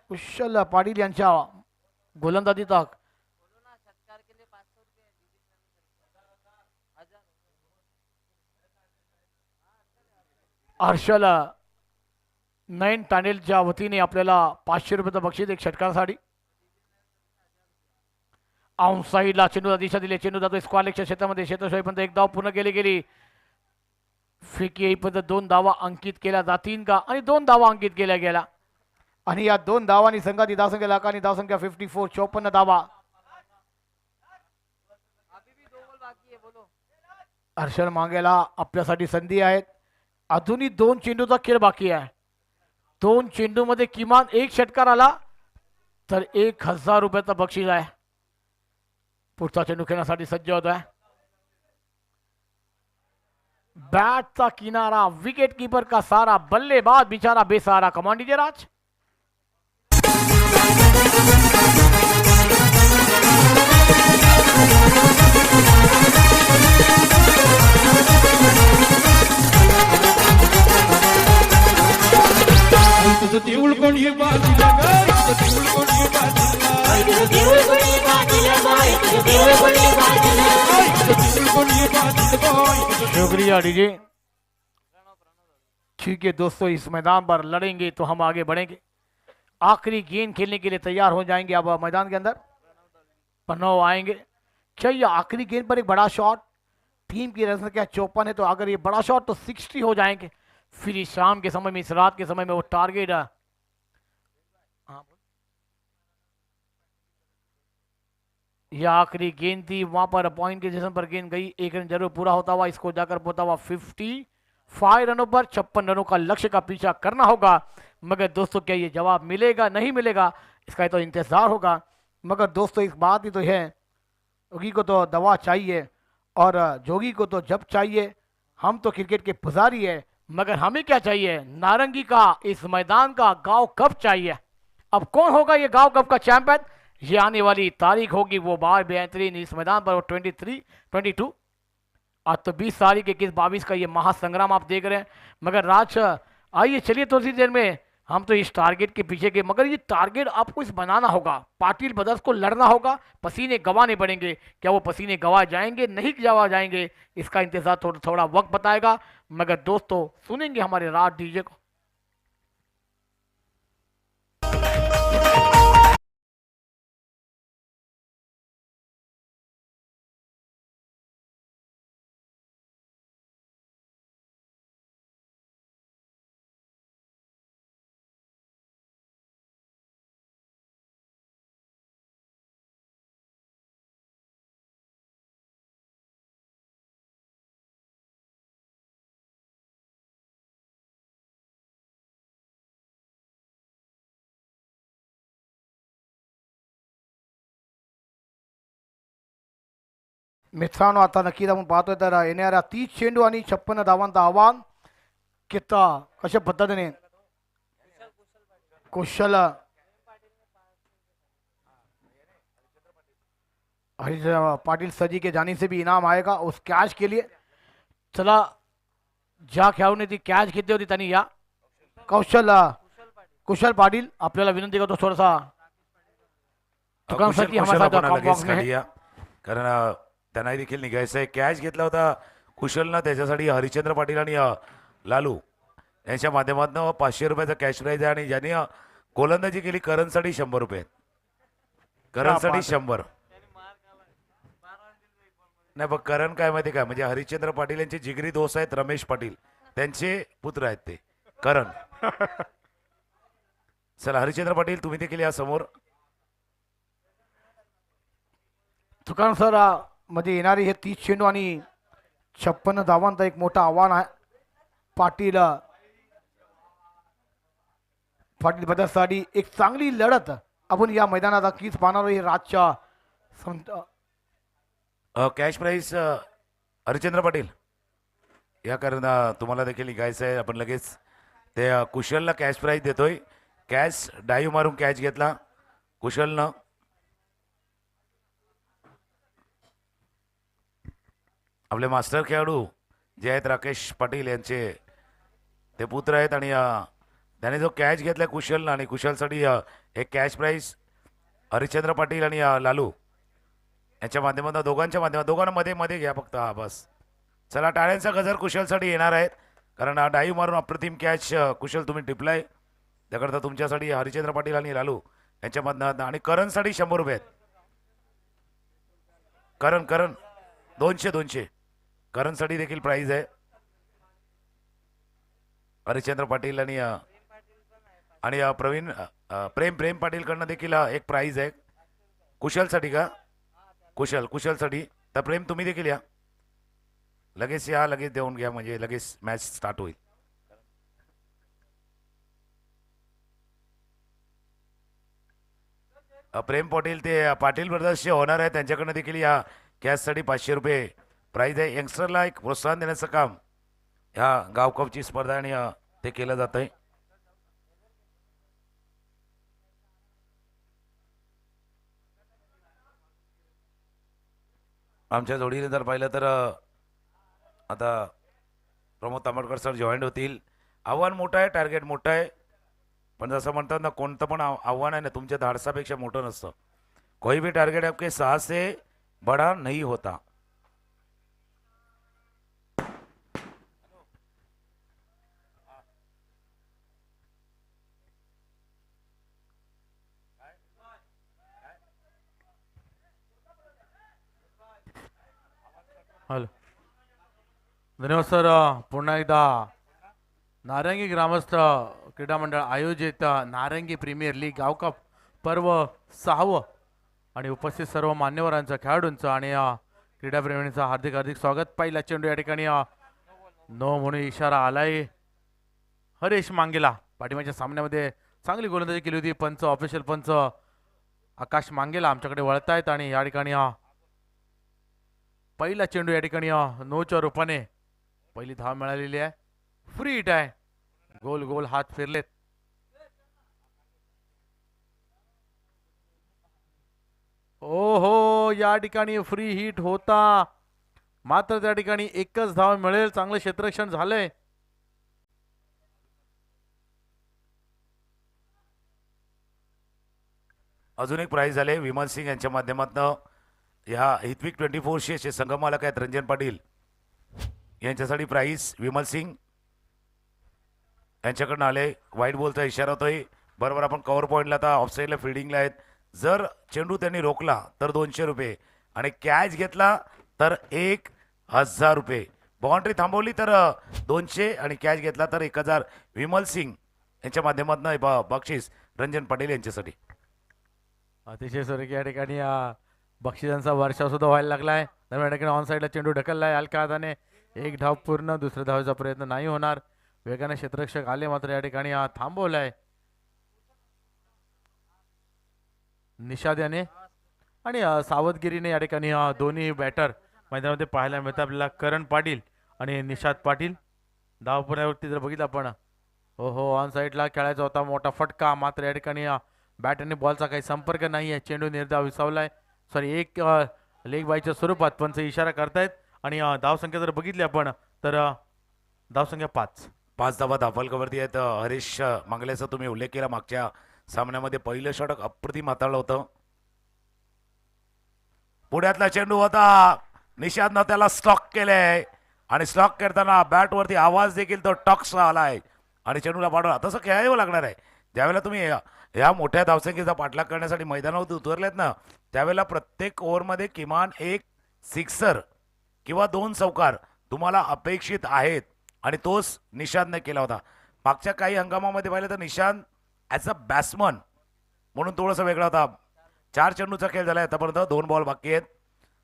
S1: कुशल पाटील यांच्या गोलंदाजीचा। हर्षल नयन टानेलच्या वतीने आपल्याला 500 रुपयाचं बक्षीस एक षटकारासाठी। ऑन साईडला चेंडूला दिशा दिली, चेंडू जातो स्क्वेअर लेगच्या क्षेत्रामध्ये, क्षेत्रशोईपर्यंत 1 धाव पूर्ण केली गेली। फेकी येईपर्यंत 2 धावा अंकित केल्या जातील का, आणि 2 धावा अंकित केल्या गेल्या आणि या 2 धावांनी संघाची धावसंख्या लाखांनी धावसंख्या 54 54 धावा। हर्षल मांगेला आपल्यासाठी संधी आहेत। अजूनही 2 चेंडूचा खेळ बाकी आहे। 2 चेंडूमध्ये किमान 1 षटकार आला तर 1000 रुपयाचं बक्षीस आहे। पुढचा चेंडू खेळण्यासाठी सज्ज होत आहे। बैटचा किनारा, विकेट कीपर का सारा, बल्लेबाज बेचारा बेसहारा। कमान डीजे राज शुक्रिया डीजे। ठीक है दोस्तों, इस मैदान पर लड़ेंगे तो हम आगे बढ़ेंगे। आखिरी गेंद खेलने के लिए तैयार हो जाएंगे अब मैदान के अंदर। प्रणव आएंगे। चाहिए आखिरी गेंद पर एक बड़ा शॉट, टीम की रन संख्या 54 है, तो अगर ये बड़ा शॉट तो 60 हो जाएंगे। फिर इस शाम के समय में, इस रात के समय में वो टारगेट यह आखिरी गेंद थी, वहां पर पॉइंट के जैसन पर गेंद गई, एक रन जरूर पूरा होता हुआ इसको जाकर पहुंचा हुआ 55 रनों पर। 56 रनों का लक्ष्य का पीछा करना होगा, मगर दोस्तों क्या ये जवाब मिलेगा नहीं मिलेगा इसका तो इंतजार होगा। मगर दोस्तों एक बात ही तो है, जोगी को तो दवा चाहिए और जोगी को तो जब चाहिए। हम तो क्रिकेट के पुजारी है, मगर हमें क्या चाहिए? नारंगी का इस मैदान का गांव कप चाहिए। अब कौन होगा ये गांव कप का चैंपियन? ये आने वाली तारीख होगी वो बार बेहतरीन इस मैदान पर 23 22। आज तो 20 तारीख 21 22 का ये महासंग्राम आप देख रहे हैं। मगर राज आइए चलिए थोड़ी सी देर में हम तो इस टारगेट के पीछे के, मगर ये टारगेट आपको इस बनाना होगा। पाटिल ब्रदर्स को लड़ना होगा, पसीने गंवाने पड़ेंगे। क्या वो पसीने गंवा जाएंगे नहीं गंवा जाएंगे इसका इंतजार थोड़ा वक्त बताएगा। मगर दोस्तों सुनेंगे हमारे राज डीजे को। मित्रांनो आता नक्कीच आपण पाहतोय तर येणाऱ्या 30 चेंडू आणि 56 धावांचं आव्हान किता कशा पद्धतीने कुशल हरीश पाटिल सजी के जाने से भी इनाम आएगा उस कैच के लिए। चला ज्या खेळाडूने ती कॅच घेतली होती त्यांनी या कुशल पाटील आपल्याला विनंती करतो थोडासा दुकानसाठी हमारे साथ कॉम्बॉक्स में है।
S4: कारण त्यांनाही देखील निघायचं आहे। कॅच घेतला होता कुशलनं, त्याच्यासाठी हरिश्चंद्र पाटील आणि लालू यांच्या माध्यमातून 500 रुपयाचा कॅश प्राईज आहे आणि ज्यांनी गोलंदाजी केली करणसाठी 100 रुपये, करणसाठी 100 नाही बघ। करण काय माहिती काय, म्हणजे हरिश्चंद्र पाटील यांचे जिगरी दोस्त आहेत रमेश पाटील, त्यांचे पुत्र आहेत ते करण। चला हरिश्चंद्र पाटील तुम्ही देखील या समोर।
S1: तुकाराम सर मध्ये येणारे हे 30 चेंडू आणि 56 धावांचं एक मोठं आव्हान आहे पाटील बदलसाठी। एक चांगली लढत आपण या मैदानात नक्कीच पाहणार आहे। राजच्या
S4: कॅश प्राईज हरिश्चंद्र पाटील या कारण तुम्हाला देखील निघायचं आहे। आपण लगेच ते कुशलला कॅश प्राईज देतोय। कॅश डाईव्ह मारून कॅच घेतला कुशलनं। आपले मास्टर खेळाडू जे आहेत राकेश पाटील यांचे ते पुत्र आहेत आणि त्याने जो कॅच घेतला कुशलनं आणि कुशलसाठी एक कॅश प्राईज हरिश्चंद्र पाटील आणि लालू यांच्या माध्यमातून दोघांच्या मध्ये घ्या फक्त हा बस। चला टाळ्यांचा गजर कुशलसाठी येणार आहेत कारण डाईव्ह मारून अप्रतिम कॅच कुशल तुम्ही टिपलाय, त्याकरता तुमच्यासाठी हरिश्चंद्र पाटील आणि लालू यांच्या माध्यमातून आणि करणसाठी 100 रुपये आहेत। करण 200 करणसाठी देखील प्राईज आहे। हरिश्चंद्र पाटील आणि प्रवीण प्रेम पाटीलकडनं देखील एक प्राईज आहे कुशलसाठी का कुशलसाठी। तर प्रेम तुम्ही देखील या, लगेच या, लगेच देऊन घ्या म्हणजे लगेच मॅच स्टार्ट होईल। प्रेम पाटील ते पाटील ब्रदर्सचे होणार आहे, त्यांच्याकडनं देखील या कॅचसाठी 500 रुपये प्राईज आहे। यंगस्टरला एक प्रोत्साहन देण्याचं काम ह्या गावकपची स्पर्धा आणि ते केलं जात आहे। आमच्या जोडीने जर पाहिलं तर आता प्रमोद तांबडकर सर जॉईंट होतील। आव्हान मोठं आहे, टार्गेट मोठं आहे, पण जसं म्हणतात ना कोणतं पण आव्हान आहे ना तुमच्या धाडसापेक्षा मोठं नसतं। कोई भी टार्गेट आपके साहस से बड़ा नहीं होता।
S5: हॅलो धन्यवाद सर। पुन्हा एकदा नारंगी ग्रामस्थ क्रीडा मंडळ आयोजित नारंगी प्रीमियर लीग गाव कप पर्व 6 आणि उपस्थित सर्व मान्यवरांचं, खेळाडूंचं आणि क्रीडाप्रेमींचं हार्दिक हार्दिक स्वागत. पहिला चेंडू या ठिकाणी नो म्हणून इशारा आलाय. हरेश मांगेला पाठीमागच्या सामन्यामध्ये चांगली गोलंदाजी केली होती. पंच, ऑफिशियल पंच आकाश मांगेला आमच्याकडे वळतायत आणि या ठिकाणी पहिला चेंडू या ठिकाणी नोच्या रूपाने पहिली धाव मिळालेली आहे. फ्री हिट आहे. गोल गोल हात फिरलेत. ओहो, या ठिकाणी फ्री हिट होता, मात्र त्या ठिकाणी एकच धाव मिळेल. चांगलं क्षेत्ररक्षण झालंय.
S4: अजून एक प्राइज झाले विमल सिंग यांच्या माध्यमातून. ह्या हितविक 24 चे संघमालक आहेत रंजन पाटील यांच्यासाठी प्राइज विमल सिंग यांच्याकडनं आले. व्हाईट बॉलचा इशारा होतोय. बरोबर आपण कव्हर पॉईंटला आता ऑफसाईडला फिल्डिंगला आहेत. जर चेंडू त्यांनी रोखला तर 200 रुपये आणि कॅच घेतला तर 1000 रुपये. बाउंड्री थांबवली तर 200 आणि कॅच घेतला तर 1000. विमल सिंग यांच्या माध्यमातून बक्षीस रंजन पाटील यांच्यासाठी.
S5: अतिशय सुरेख या ठिकाणी बक्षिसांचा वर्षाव सुद्धा व्हायला लागलाय. दरम्यान या ठिकाणी ऑन साईडला चेंडू ढकललाय हलक्या हाताने. एक धाव पूर्ण. दुसऱ्या धावेचा प्रयत्न नाही होणार. वेगाने क्षेत्ररक्षक आले मात्र या ठिकाणी थांबवलाय निषाद याने. आणि सावधगिरीने या ठिकाणी दोन्ही बॅटर मैदानामध्ये पाहायला मिळतात आपल्याला. करण पाटील आणि निषाद पाटील. धावपुण्यावरती जर बघितलं आपण, हो ऑन साईडला खेळायचा होता मोठा फटका, मात्र या ठिकाणी बॅट आणि बॉलचा काही संपर्क नाही आहे. चेंडू निर्धाव विसावलाय. सॉरी, एक लेग बायच्या स्वरूपात पंच इशारा करतायत. आणि धावसंख्या जर बघितली आपण तर धावसंख्या 5
S4: धावा धावफलकावरती आहेत. हरीश मांगलेचा तुम्ही उल्लेख केला. मागच्या सामन्यामध्ये पहिलं षटक अप्रतिम हाताळलं होतं. पुढ्यातला चेंडू होता. निषादनं त्याला स्टॉक केलंय आणि स्टॉक करताना बॅटवरती आवाज देखील तो टॉक्सला आलाय आणि चेंडूला पाडवला. तसं खेळावं लागणार आहे. ज्यावेळेला तुम्ही या मोठ्या धावसंख्येचा पाठलाग करण्यासाठी मैदानावर उतरलेत ना, त्यावेळेला प्रत्येक ओव्हरमध्ये किमान एक सिक्सर किंवा 2 चौकार तुम्हाला अपेक्षित आहेत आणि तोच निषादने केला होता. मागच्या काही हंगामामध्ये पाहिलं तर निषाद ॲज अ बॅट्समन म्हणून थोडंसं वेगळा होता. 4 चेंडूचा खेळ झाला आतापर्यंत. 2 बॉल बाकी आहेत.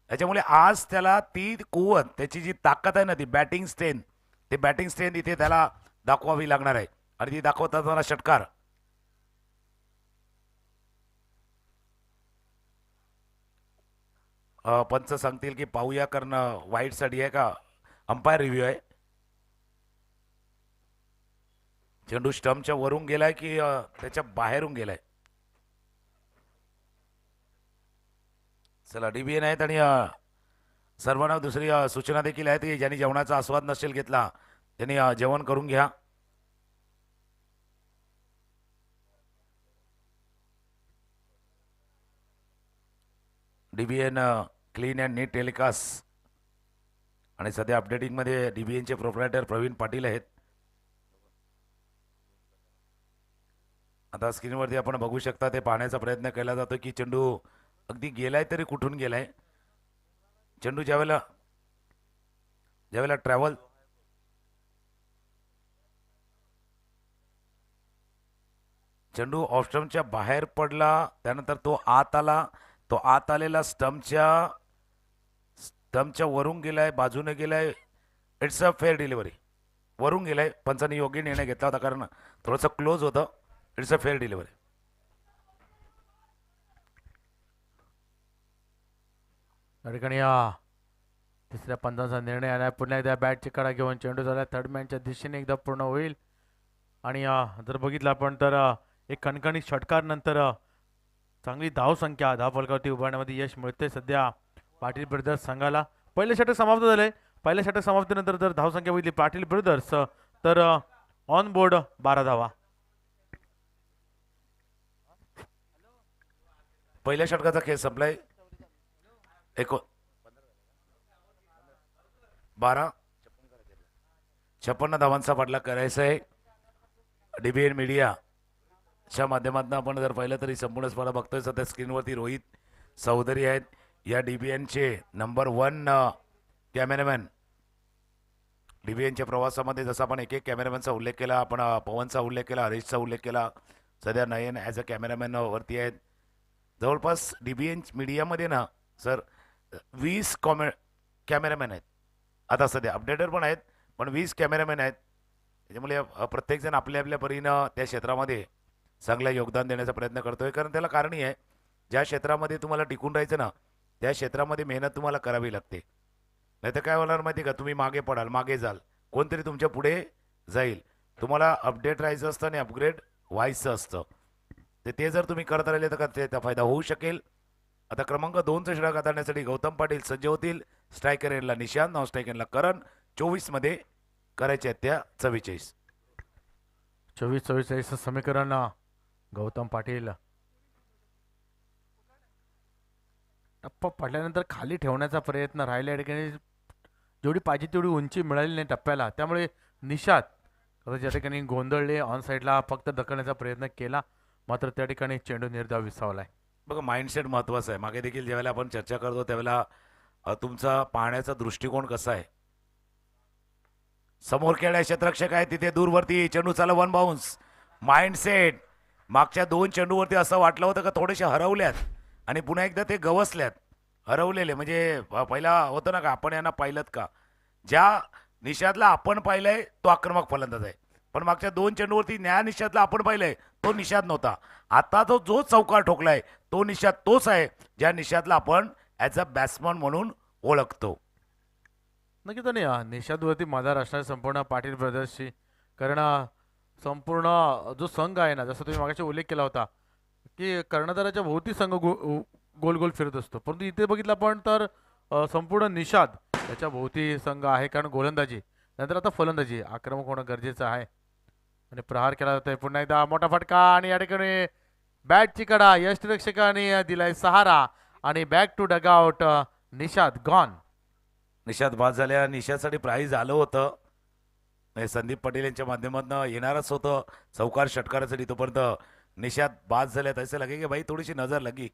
S4: त्याच्यामुळे आज त्याला ती कुवत, त्याची जी ताकद आहे ना, ती बॅटिंग स्ट्रेंथ इथे त्याला दाखवावी लागणार आहे आणि ती दाखवत असताना षटकार. पंच सांगतील की पाहूया, कारण वाईटसाठी आहे का अंपायर रिव्ह्यू आहे. चेंडू स्टंपच्या वरून गेलाय की त्याच्या बाहेरून गेलाय. चला, DBN आहेत आणि सर्वांना दुसरी सूचना देखील आहे की ज्यांनी जेवणाचा आस्वाद नसेल घेतला त्यांनी जेवण करून घ्या. DBN clean and neat telecast. आणि सध्या अपडेटिंगमध्ये DBNचे प्रोप्रायटर प्रवीण पाटील आहेत. आता स्क्रीनवरती आपण बघू शकता, ते पाहण्याचा प्रयत्न केला जातो की चेंडू अगदी गेलाय तरी कुठून गेलाय. चेंडू ज्यावेळेला ट्रॅव्हल चेंडू ऑफ स्टंपच्या बाहेर पडला, त्यानंतर तो आत आला. तो आत आलेला स्टंपच्या वरून गेलाय, बाजूने गेलाय. It's a fair delivery. वरून गेलाय. पंचांनी योग्य निर्णय घेतला होता कारण थोडंसं क्लोज होतं. It's a fair delivery.
S5: या ठिकाणी तिसऱ्या पंचांचा निर्णय आला. पुन्हा एकदा बॅटची कडा घेऊन चेंडू झाला थर्ड मॅनच्या दिशेने एकदा पूर्ण होईल. आणि जर बघितलं आपण तर एक कणकणीत षटकार नंतर चांगली धावसंख्या धावफलकावरती उभारण्यामध्ये यश मिळते सध्या पाटील ब्रदर्स संघाला. पहिलं षटक समाप्त झालंय. पहिल्या षटक समाप्तीनंतर जर धावसंख्या बघितली पाटील ब्रदर्स तर ऑन बोर्ड 12 धावा.
S4: पहिल्या षटकाचा खेळ संपलाय. 56 धावांचा पाठलाग करायचा आहे. DBN मीडियाच्या माध्यमातून आपण जर पाहिलं तरी संपूर्ण स्पर्धा बघतोय. सध्या स्क्रीनवरती रोहित चौधरी आहेत, या DBNचे नंबर 1 कॅमेरामॅन. DBNच्या प्रवासामध्ये जसं आपण एक कॅमेरामॅनचा उल्लेख केला, आपण पवनचा उल्लेख केला, हरीशचा उल्लेख केला, सध्या नयन ॲज अ कॅमेरामॅन वरती आहेत. जवळपास DBN मीडियामध्ये ना सर 20 कॅमेरामॅन आहेत. आता सध्या अपडेटर पण आहेत, पण 20 कॅमेरामॅन आहेत. त्याच्यामुळे प्रत्येकजण आपल्या आपल्या परीनं त्या क्षेत्रामध्ये चांगलं योगदान देण्याचा प्रयत्न करतोय. कारण त्याला कारणही आहे, ज्या क्षेत्रामध्ये तुम्हाला टिकून राहायचं ना त्या क्षेत्रामध्ये मेहनत तुम्हाला करावी लागते. नाही तर काय होणार माहिती का, तुम्ही मागे पडाल, मागे जाल, कोणतरी तुमच्या पुढे जाईल. तुम्हाला अपडेट राहायचं असतं आणि अपग्रेड व्हायचं असतं. तर ते जर तुम्ही करत राहिले तर त्याचा फायदा होऊ शकेल. आता क्रमांक 2चं षटक हाताळण्यासाठी गौतम पाटील सज्ज होतील. स्ट्रायकर एंडला निशांत, नॉन स्ट्रायकर एंडला करण. 24 मध्ये करायचे आहेत त्या 44.
S5: 24-44 समीकरण गौतम पाटील टप्पा पडल्यानंतर खाली ठेवण्याचा प्रयत्न राहिला. या ठिकाणी जेवढी पाहिजे तेवढी उंची मिळाली नाही टप्प्याला, त्यामुळे निषाद कदाचित या ठिकाणी गोंधळले. ऑन साईडला फक्त ढकलण्याचा प्रयत्न केला, मात्र त्या ठिकाणी चेंडू निर्धाव विसावलाय.
S4: बघा माइंडसेट महत्त्वाचं आहे. मागे देखील ज्यावेळेला आपण चर्चा करतो त्यावेळेला तुमचा पाहण्याचा दृष्टिकोन कसा आहे. समोर खेळणारे क्षेत्ररक्षक आहे तिथे दूरवरती चेंडू चालू, वन बाउन्स. माइंडसेट मागच्या 2 चेंडूवरती असं वाटलं होतं का थोडेसे हरवल्यात आणि पुन्हा एकदा ते गवसल्यात. हरवलेले म्हणजे पहिला होतं ना का आपण यांना पाहिलं का, ज्या निषादला आपण पाहिलंय तो आक्रमक फलंदाज आहे, पण मागच्या 2 चेंडूवरती न्या निषादला आपण पाहिलंय तो निषाद नव्हता. आता तो जो चौकार ठोकलाय तो निषाद तोच आहे ज्या निषादला आपण ॲज अ बॅट्समन म्हणून ओळखतो.
S5: नक्कीच. आणि निषादवरती माधार असणारे संपूर्ण पाटील ब्रदर्सची, कारण संपूर्ण जो संघ आहे ना, जसं तुम्ही मागाशी उल्लेख केला होता की कर्णधाराच्या भोवती संघ गोल गोल फिरत असतो, परंतु इथे बघितलं आपण तर संपूर्ण निषाद त्याच्या भोवती संघ आहे. कारण गोलंदाजी नंतर आता फलंदाजी आक्रमक होणं गरजेचं आहे. आणि प्रहार केला जातोय पुन्हा एकदा मोठा फटका, आणि या ठिकाणी बॅटची कडा यष्टिरक्षकाने दिलाय सहारा, आणि back to dugout. Nishad gone.
S4: Nishad बाद झाल्या. निषादसाठी प्राईज आलं होतं, म्हणजे संदीप पटेल यांच्या माध्यमातून येणारच होतं चौकार षटकारासाठी. तोपर्यंत निषाद बाद झाल्या तसं लगे की भाई थोडीशी नजर लगी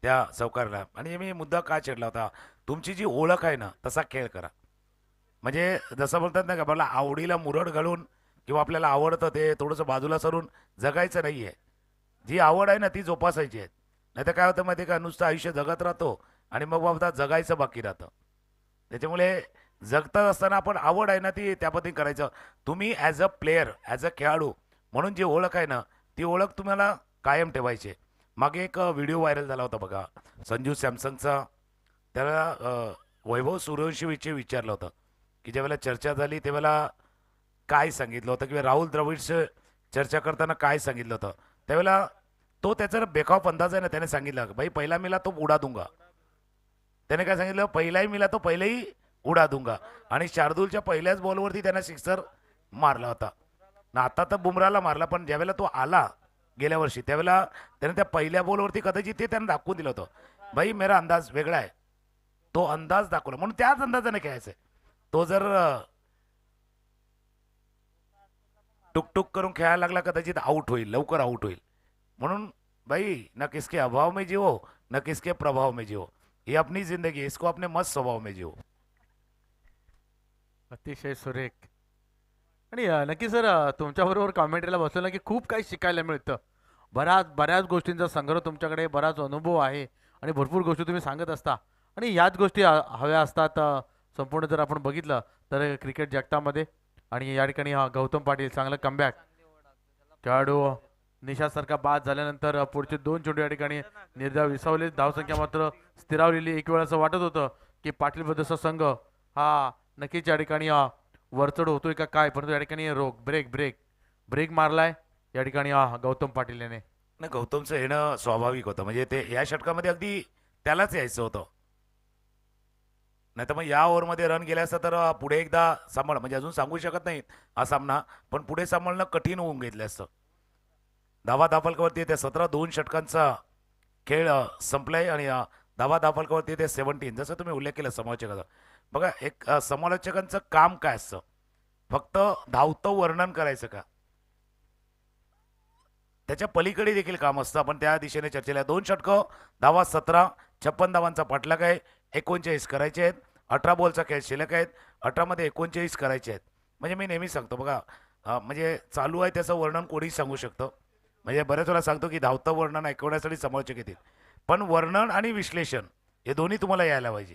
S4: त्या चौकारला. आणि मी मुद्दा का छेडला होता, तुमची जी ओळख आहे ना तसा खेळ करा. म्हणजे जसं बोलतात ना का मला आवडीला मुरड घालून किंवा आपल्याला आवडतं ते थोडंसं बाजूला सरून जगायचं नाही आहे. जी आवड आहे ना ती जोपासायची आहे. नाही तर काय होतं माहिती आहे का, नुसतं आयुष्य जगत राहतो आणि मग बाबा जगायचं बाकी राहतं. त्याच्यामुळे जगत असताना आपण आवड आहे ना ती त्या पद्धतीने करायचं. तुम्ही as a player, as a खेळाडू म्हणून जी ओळख आहे ना ती ओळख तुम्हाला कायम ठेवायची. मागे एक व्हिडिओ व्हायरल झाला होता बघा, संजू सॅमसंगचा. त्याला वैभव सूर्यवंशीविषयी विचारलं होतं की ज्यावेळेला चर्चा झाली त्यावेळेला काय सांगितलं होतं, किंवा राहुल द्रविडचं चर्चा करताना काय सांगितलं होतं. त्यावेळेला तो त्याचा बेखौफ अंदाज आहे ना त्याने सांगितलं भाई पहिला मिला तो उडा दूंगा. त्याने काय सांगितलं, पहिलाही मिला तो पहिलेही उडा दूंगा. आणि शार्दूलच्या पहिल्याच बॉलवरती त्याने सिक्सर मारला होता ना. आता तर बुमराला मारला, पण ज्यावेळेला तो आला गेल्या वर्षी त्यावेळेला त्याने त्या पहिल्या बॉलवरती कदाचित ते त्याने दाखवून दिलं होतं भाई मेरा अंदाज वेगळा आहे. तो अंदाज दाखवला म्हणून त्याच अंदाजाने खेळायचं. तो जर टुकटुक करून खेळायला लागला कदाचित आउट होईल, लवकर आउट होईल. म्हणून भाई न किसके अभाव में जियो न किसके प्रभाव में जियो, ये अपनी जिंदगी, इसको अपने मस्त स्वभाव में जियो.
S5: अतिशय सुरेख. आणि नक्की सर, तुमच्याबरोबर कॉमेंट्रीला बसलो ना की खूप काही शिकायला मिळतं. बऱ्याच गोष्टींचा संग्रह तुमच्याकडे, बराच अनुभव आहे आणि भरपूर गोष्टी तुम्ही सांगत असता. आणि याच गोष्टी हव्या असतात संपूर्ण जर आपण बघितलं तर क्रिकेट जगतामध्ये. आणि या ठिकाणी गौतम पाटील चांगलं कमबॅक. खेळाडू निषादसारखा बाद झाल्यानंतर पुढचे 2 चेंडू या ठिकाणी निर्धाव विसावले. धावसंख्या मात्र स्थिरावलेली. एक वेळ असं वाटत होतं की पाटील ब्रदर्सचा संघ हा नक्कीच या ठिकाणी वरचढ होतोय का काय, परंतु या ठिकाणी ब्रेक मारलाय या ठिकाणी गौतम पाटील याने.
S4: नाही, गौतमचं येणं स्वाभाविक होतं. म्हणजे ते या षटकामध्ये अगदी त्यालाच यायचं होतं. नाही तर मग या ओव्हरमध्ये रन गेले असतं तर पुढे एकदा सांभाळ, म्हणजे अजून सांगू शकत नाही हा सामना, पण पुढे सांभाळणं कठीण होऊन घेतलं असतं. धावा दाफलकावरती ते 17-2 षटकांचा खेळ संपलाय. आणि धावा दाफलकावरती ते 17. जसं तुम्ही उल्लेख केला समालोचकाचा. बघा एक समालोचकांचं काम काय असतं, फक्त धावतं वर्णन करायचं का, त्याच्या पलीकडे देखील काम असतं. आपण त्या दिशेने चर्चेला 2 षटकं, धावा 17, 56 धावांचा पाठलाग आहे. 39 करायचे आहेत. 18 बॉलचा खेळ शिल्लक आहेत. 18 मध्ये 39 करायचे आहेत. म्हणजे मी नेहमी सांगतो बघा, म्हणजे चालू आहे त्याचं वर्णन कोणीही सांगू शकतं. म्हणजे बऱ्याच वेळा सांगतो की धावतं वर्णन ऐकवण्यासाठी समालोचक येतील, पण वर्णन आणि विश्लेषण हे दोन्ही तुम्हाला यायला पाहिजे,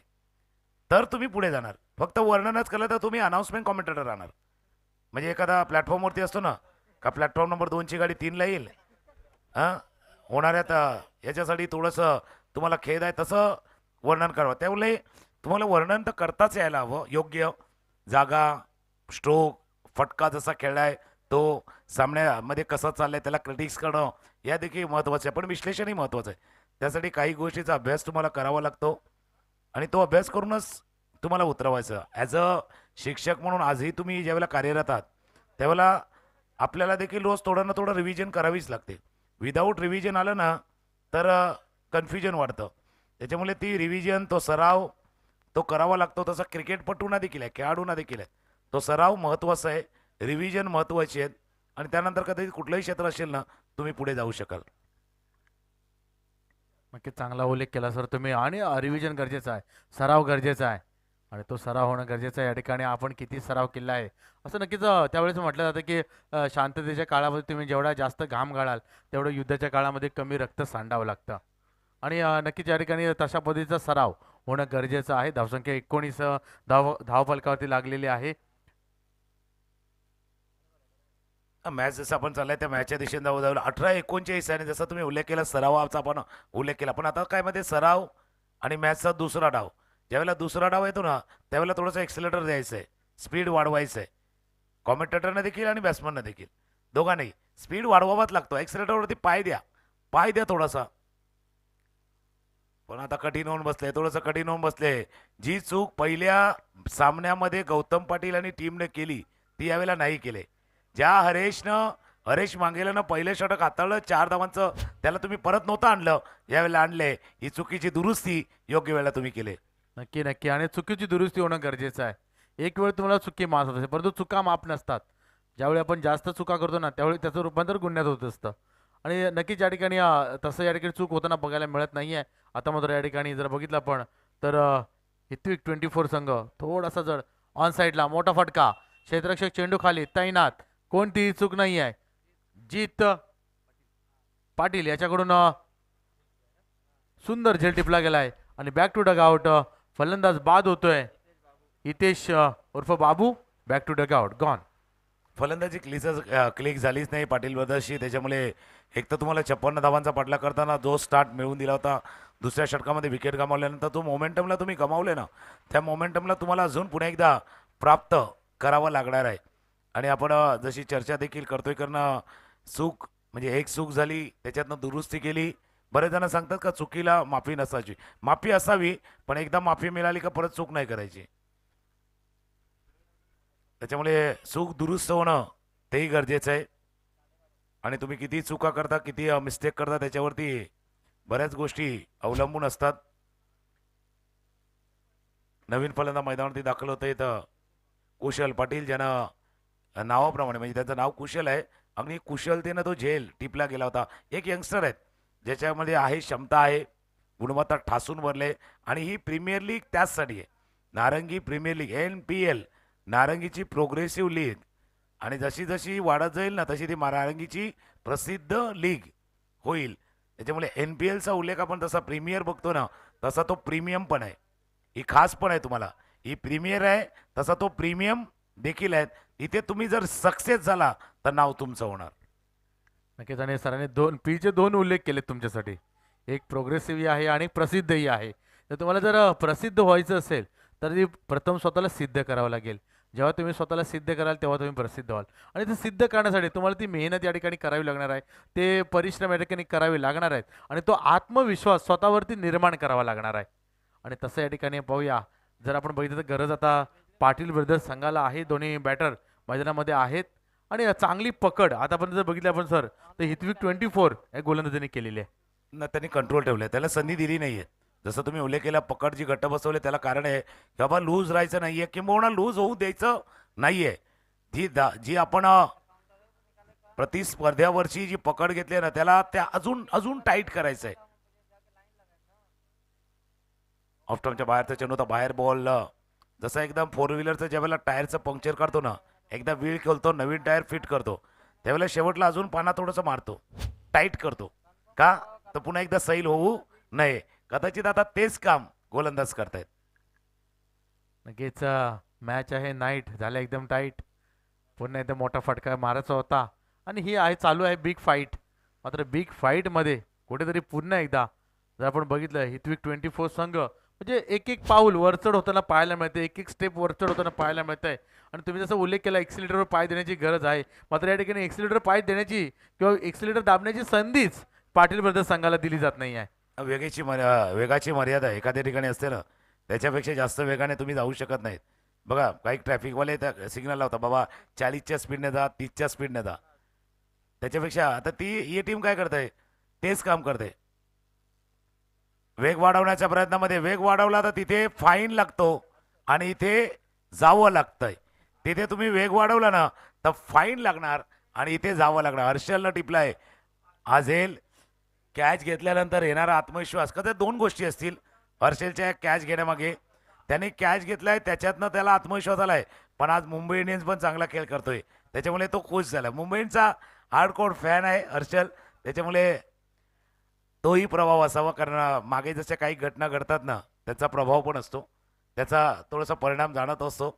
S4: तर तुम्ही पुढे जाणार. फक्त वर्णनच केलं तर तुम्ही अनाउन्समेंट कॉमेंटेटर राहणार. म्हणजे एखादा प्लॅटफॉर्मवरती असतो ना, का प्लॅटफॉर्म नंबर 2ची गाडी 3ला येईल, हां होणाऱ्या याच्यासाठी थोडंसं तुम्हाला खेद आहे तसं वर्णन करावं. त्यामुळे तुम्हाला वर्णन तर करताच यायला हवं. योग्य जागा, स्ट्रोक, फटका जसा खेळलाय तो सामन्यामध्ये कसं चाललंय त्याला क्रिटिक्स करणं या देखील महत्त्वाचं आहे. पण विश्लेषणही महत्त्वाचं आहे. त्यासाठी काही गोष्टीचा अभ्यास तुम्हाला करावा लागतो आणि तो अभ्यास करूनच तुम्हाला उतरवायचं. ॲज अ शिक्षक म्हणून आजही तुम्ही ज्यावेळेला कार्यरत आहात त्यावेळेला आपल्याला देखील रोज थोडं ना थोडं रिव्हिजन करावीच लागते. विदाऊट रिव्हिजन आलं ना तर कन्फ्युजन वाढतं. त्याच्यामुळे ती रिव्हिजन, तो सराव तो करावा लागतो. तसा क्रिकेटपटूंना देखील आहे, खेळाडूंना देखील आहे. तो सराव महत्त्वाचा आहे, रिव्हिजन महत्त्वाची आहे आणि त्यानंतर कधी कुठलंही क्षेत्र असेल ना तुम्ही पुढे जाऊ शकाल.
S5: नक्की चांगला उल्लेख केला सर तुम्ही. आणि रिव्हिजन गरजेचं आहे, सराव गरजेचा आहे आणि तो सराव होणं गरजेचं आहे. या ठिकाणी आपण किती सराव केला आहे असं नक्कीच त्यावेळेस म्हटलं जातं की शांततेच्या काळामध्ये तुम्ही जेवढा जास्त घाम गाळाल तेवढं युद्धाच्या काळामध्ये कमी रक्त सांडावं लागतं. आणि नक्कीच या ठिकाणी तशा पद्धतीचा सराव होणं गरजेचं आहे. धावसंख्या 19 धावफलकावरती लागलेली आहे.
S4: मॅच जसं आपण चाललाय त्या मॅचच्या दिशेने जाऊ जाऊ 18-39 आणि जसं तुम्ही उल्लेख केला सरावाचा आपण उल्लेख केला. पण आता काय मध्ये सराव आणि मॅचचा दुसरा डाव, ज्यावेळेला दुसरा डाव येतो ना त्यावेळेला थोडंसं एक्सिलेटर द्यायचं आहे, स्पीड वाढवायचं आहे. कॉमेंटेटरनं देखील आणि बॅट्समननं देखील दोघांनाही स्पीड वाढवावाच लागतो. एक्सिलेटरवरती पाय द्या थोडासा. पण आता कठीण होऊन बसले, थोडंसं कठीण होऊन बसले. जी चूक पहिल्या सामन्यामध्ये गौतम पाटील आणि टीमने केली ती यावेळेला नाही केले. ज्या हरेश मांगेलानं पहिलं षटक हाताळलं 4 धावांचं, त्याला तुम्ही परत नव्हतं आणलं, यावेळेला आणले. ही चुकीची दुरुस्ती योग्य वेळेला तुम्ही केले.
S5: नक्की नक्की. आणि चुकीची दुरुस्ती होणं गरजेचं आहे. एक वेळ तुम्हाला चुकी माफ होत असते परंतु चुका माफ नसतात. ज्यावेळी आपण जास्त चुका करतो ना त्यावेळी त्याचं रूपांतर गुन्ह्यात होत असतं. आणि नक्कीच या ठिकाणी तसं या ठिकाणी चूक होताना बघायला मिळत नाही आहे. आता मात्र या ठिकाणी जर बघितलं आपण तर हित्विक 24 संघ थोडासा जड ऑन साईडला मोठा फटका, क्षेत्ररक्षक चेंडू खाली तैनात, कोणतीही चूक नाही आहे. जीत पाटील याच्याकडून सुंदर झेल टिपला गेलाय आणि बॅक टू डग आउट. फलंदाज बाद होतोय. हितेश उर्फ Babu back to dugout gone.
S4: फलंदाजी क्लिक झालीच नाही पाटील ब्रदर्सची. त्याच्यामुळे एक तर तुम्हाला 56 धावांचा पाठलाग करताना जो स्टार्ट मिळवून दिला होता, दुसऱ्या षटकामध्ये विकेट गमावल्यानंतर तो मोमेंटमला तुम्ही गमावले ना, त्या मोमेंटमला तुम्हाला अजून पुन्हा एकदा प्राप्त करावं लागणार आहे. आणि आपण जशी चर्चा देखील करतोय करणं चूक म्हणजे एक चूक झाली त्याच्यातनं दुरुस्ती केली. बरेच जण सांगतात का चुकीला माफी नसायची. माफी असावी पण एकदा माफी मिळाली का परत चूक नाही करायची. त्याच्यामुळे चूक दुरुस्त होणं तेही गरजेचं आहे. आणि तुम्ही किती चुका करता, किती मिस्टेक करता त्याच्यावरती बऱ्याच गोष्टी अवलंबून असतात. नवीन फलंदाज मैदानावरती दाखल होतं इथं कुशल पाटील, ज्यानं नावाप्रमाणे म्हणजे त्यांचं नाव कुशल आहे, अगदी कुशलतेनं तो झेल टिपला गेला होता. एक यंगस्टर आहेत ज्याच्यामध्ये आहे क्षमता आहे, गुणवत्ता ठासून भरले. आणि ही प्रीमियर लीग त्याचसाठी आहे, नारंगी प्रीमियर लीग NPL, नारंगीची प्रोग्रेसिव्ह लीग. आणि जशी जशी वाढत जाईल ना तशी ती नारंगीची प्रसिद्ध लीग होईल. त्याच्यामुळे NPLचा उल्लेख आपण तसा प्रीमियर बघतो ना तसा तो प्रीमियम पण आहे. ही खास पण आहे तुम्हाला, ही प्रीमियर आहे तसा तो प्रीमियम देखील आहे. इथे तुम्ही जर सक्सेस झाला तर नाव तुमचं होणार.
S5: नक्कीच. आणि सरांनी पीचे दोन उल्लेख केले तुमच्यासाठी, एक प्रोग्रेसिव्ह आहे आणि प्रसिद्धही आहे. तर तुम्हाला जर प्रसिद्ध व्हायचं असेल तर ती प्रथम स्वतःला सिद्ध करावं लागेल. जेव्हा तुम्ही स्वतःला सिद्ध कराल तेव्हा तुम्ही प्रसिद्ध व्हाल. आणि ते सिद्ध करण्यासाठी तुम्हाला ती मेहनत या ठिकाणी करावी लागणार आहे, ते परिश्रम या ठिकाणी करावे लागणार आहेत आणि तो आत्मविश्वास स्वतःवरती निर्माण करावा लागणार आहे. आणि तसं या ठिकाणी पाहूया, जर आपण बघितलं तर गरज आता पाटील ब्रदर्स संघाला आहे. दोन्ही बॅटर मैदानामध्ये आहेत आणि चांगली पकड आतापर्यंत जर बघितलं आपण सर तर हितविक 24 या गोलंदाजीने केलेली आहे
S4: ना. त्यांनी कंट्रोल ठेवलं, त्याला संधी दिली नाहीये. जसं तुम्ही उल्लेख केला पकड जी गट्ट बसवले त्याला कारण आहे की बाबा लूज राहायचं नाहीये किंवा लूज होऊ द्यायचं नाहीये. जी आपण प्रतिस्पर्ध्यावरची जी पकड घेतली ना त्याला त्या अजून अजून टाईट करायचं आहे. ऑफ्टॉनच्या बाहेरचा चेंडू होता, बाहेर बॉल. जसं एकदम 4 व्हीलरचं ज्यावेळेला टायरचं पंक्चर करतो ना, एकदा व्हील खोलतो नवीन टायर फिट करतो त्यावेळेला शेवटला अजून पाना थोडंसं मारतो, टाईट करतो का तर पुन्हा एकदा सैल होऊ नाही, कदाचित आता तेच काम गोलंदाज करतायत.
S5: नक्कीच मॅच आहे नाईट झाल्या एकदम टाईट. पुन्हा एकदा मोठा फटका मारायचा होता आणि ही आहे चालू आहे बिग फाईट. मात्र बिग फाईटमध्ये कुठेतरी पुन्हा एकदा जर आपण बघितलं हितविक 24 संघ म्हणजे एक एक पाऊल वरचढ होताना पाहायला मिळते, एक एक स्टेप वरचढ होताना पाहायला मिळत आहे. आणि तुम्ही जसं उल्लेख केला एक्सिलेटरवर पाय देण्याची गरज आहे, मात्र या ठिकाणी एक्सिलेटर पाय देण्याची किंवा एक्सिलेटर दाबण्याची संधीच पाटील ब्रदर्स संघाला दिली जात नाही आहे.
S4: वेगाची मर्यादा एखाद्या ठिकाणी असते ना, त्याच्यापेक्षा जास्त वेगाने तुम्ही जाऊ शकत नाहीत. बघा काही ट्रॅफिकवाले त्या सिग्नल लावतात, बाबा 40च्या स्पीडने जा, 30च्या स्पीडने जा. त्याच्यापेक्षा आता ही टीम काय करते, तेच काम करते. वेग वाढवण्याच्या प्रयत्नामध्ये वेग वाढवला तर तिथे फाईन लागतो आणि इथे जावं लागतंय. तिथे तुम्ही वेग वाढवला ना तर फाईन लागणार आणि इथे जावं लागणार. हर्षलनं टिपलाय आझेल. कॅच घेतल्यानंतर येणारा आत्मविश्वास, कधी दोन गोष्टी असतील हर्षलच्या कॅच घेण्यामागे. त्याने कॅच घेतलाय त्याच्यातनं त्याला आत्मविश्वास आलाय. पण आज मुंबई इंडियन्स पण चांगला खेळ करतोय त्याच्यामुळे तो खुश झाला. मुंबईचा हार्डकोर फॅन आहे हर्षल, त्याच्यामुळे तोही प्रभाव असावा. कारण मागे जशा काही घटना घडतात ना त्याचा प्रभाव पण असतो, त्याचा थोडासा परिणाम जाणत असतो.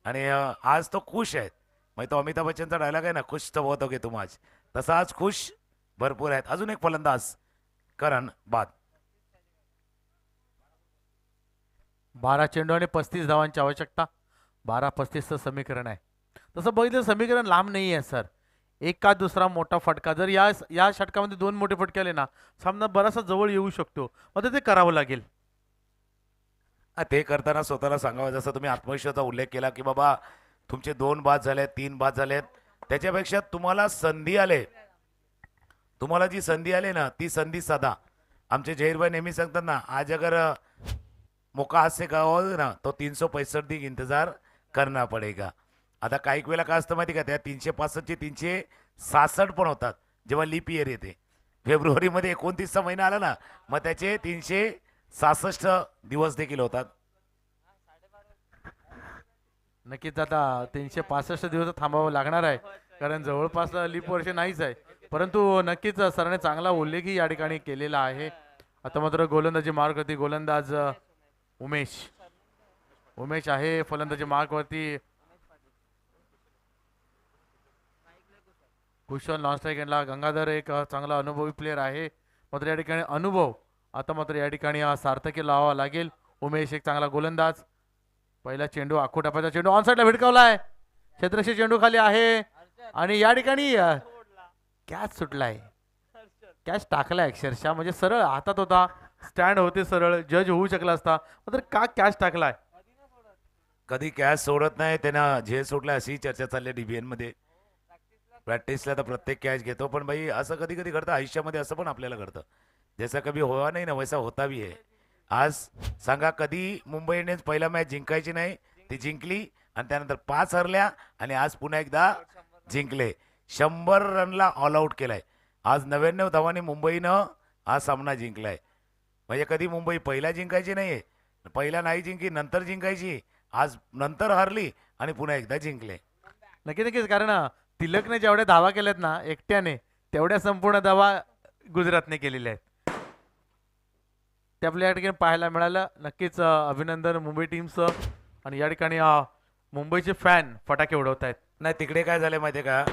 S4: आणि आज तो खुश आहे. मग तो अमिताभ बच्चनचा डायलॉग आहे ना, खुश तर बहुत होगे तुम आज, तसा आज खुश भरपूर आहेत. अजून एक फलंदाज करण बाद.
S5: 12 चेंडू आणि 35 धावांची आवश्यकता. 12-35चं समीकरण आहे. तसं बघितलं समीकरण लांब नाही आहे सर. एका दुसरा मोठा फटका जर या षटकामध्ये 2 मोठे फटके आले ना, सामना बराचसा जवळ येऊ शकतो. मात्र ते करावं लागेल.
S4: ते करताना स्वतःला सांगावं, जसं तुम्ही आत्मविश्वासाचा उल्लेख केला की बाबा तुमचे 2 बाद झाले, 3 बाद झालेत, त्याच्यापेक्षा तुम्हाला संधी आले, तुम्हाला जी संधी आली ना ती संधी साधा. आमचे जहीरभाई नेहमी सांगतात ना, आज अगर मौका हाथ से गवा हो ना तो 365 दिन इंतजार करना पडेगा. आता काही वेळेला काय असतं माहिती का, त्या 365चे 366 पण होतात जेव्हा लीप इयर येते. फेब्रुवारीमध्ये 29चा महिना आला ना मग त्याचे 366 दिवस देखील होतात.
S5: नक्कीच आता 365 दिवस थांबावं लागणार आहे, कारण जवळपास लीप वर्ष नाहीच आहे. परंतु नक्कीच सरांनी चांगला उल्लेखही या ठिकाणी केलेला आहे. आता मात्र गोलंदाजी मार्गवरती गोलंदाज उमेश आहे. फलंदाजी मार्गवरती कुशल नॉन स्ट्राईक एंडला गंगाधर एक चांगला अनुभवी प्लेअर आहे. मात्र या ठिकाणी अनुभव आता मात्र या ठिकाणी सार्थकी लावावा लागेल. उमेश एक चांगला गोलंदाज. पहिला चेंडू आखोटापाचा चेंडू ऑन साईडला भिडकावलाय. क्षेत्रक्षी चेंडू खाली आहे आणि या ठिकाणी कॅच सुटलाय. कॅच टाकलाय अक्षरशः, म्हणजे सरळ हातात होता, स्टँड होते सरळ, जज होऊ शकला असता, मात्र का कॅच टाकलाय.
S4: कधी कॅच सोडत नाही, त्यानं झेल सोडला अशी चर्चा चालली DBN मध्ये. प्रॅक्टिसला तर प्रत्येक कॅच घेतो, पण भाई असं कधी कधी घडतं आयुष्यामध्ये, असं पण आपल्याला घडतं. जैसा कभी हुआ नाही ना वैसा होता भी है. आज सांगा, कधी मुंबई इंडियन्स पहिला मॅच जिंकायची नाही, ती जिंकली आणि त्यानंतर 5 हरल्या आणि आज पुन्हा एकदा जिंकले. 100 रनला ऑल आऊट केलाय. आज 99 धावांनी मुंबईनं हा सामना जिंकलाय. म्हणजे कधी मुंबई पहिला जिंकायची नाहीये, पहिला नाही जिंकली, नंतर जिंकायची, आज नंतर हारली आणि पुन्हा एकदा जिंकले.
S5: नक्कीच, कारण तिलकने जेवढ्या धावा केल्यात ना एकट्याने, तेवढ्या संपूर्ण धावा गुजरातने केलेल्या आहेत. ते आपल्या या ठिकाणी पाहायला मिळालं. नक्कीच अभिनंदन मुंबई टीमचं. आणि या ठिकाणी मुंबईचे फॅन फटाके उडवत आहेत.
S4: नाही, तिकडे काय झालंय माहितीये का,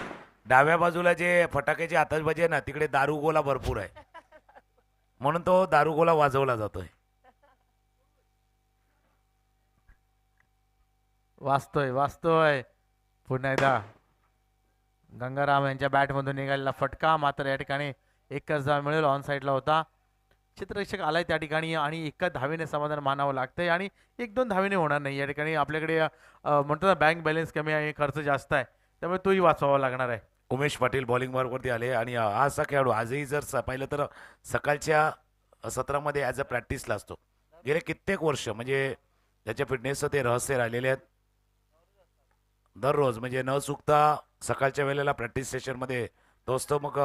S4: डाव्या बाजूला जे फटाक्याची आतषबाजी आहे ना, तिकडे दारुगोला भरपूर आहे, म्हणून तो दारुगोला वाजवला जातोय.
S5: वाचतोय पुन्हा एकदा गंगाराम यांच्या बॅटमधून निघालेला फटका. मात्र या ठिकाणी एकच धाव मिळेल, ऑन साईडला होता. क्षेत्ररक्षक आलाय त्या ठिकाणी आणि एका धावेने समाधान मानावं लागतंय आणि 1-2 धावेने होणार नाही. या ठिकाणी आपल्याकडे म्हणतो ना बँक बॅलन्स कमी आहे, खर्च जास्त आहे, त्यामुळे तोही वाचवावा लागणार आहे.
S4: उमेश पाटील बॉलिंग मार्कवरती आले आणि असा खेळाडू आजही जर पाहिलं तर सकाळच्या सत्रामध्ये ॲज अ प्रॅक्टिसला असतो. गेले कित्येक वर्ष म्हणजे त्याच्या फिटनेसचं ते रहस्य राहिलेले आहेत. दररोज म्हणजे न चुकता सकाळच्या वेळेला प्रॅक्टिस सेशनमध्ये तो असतो. मग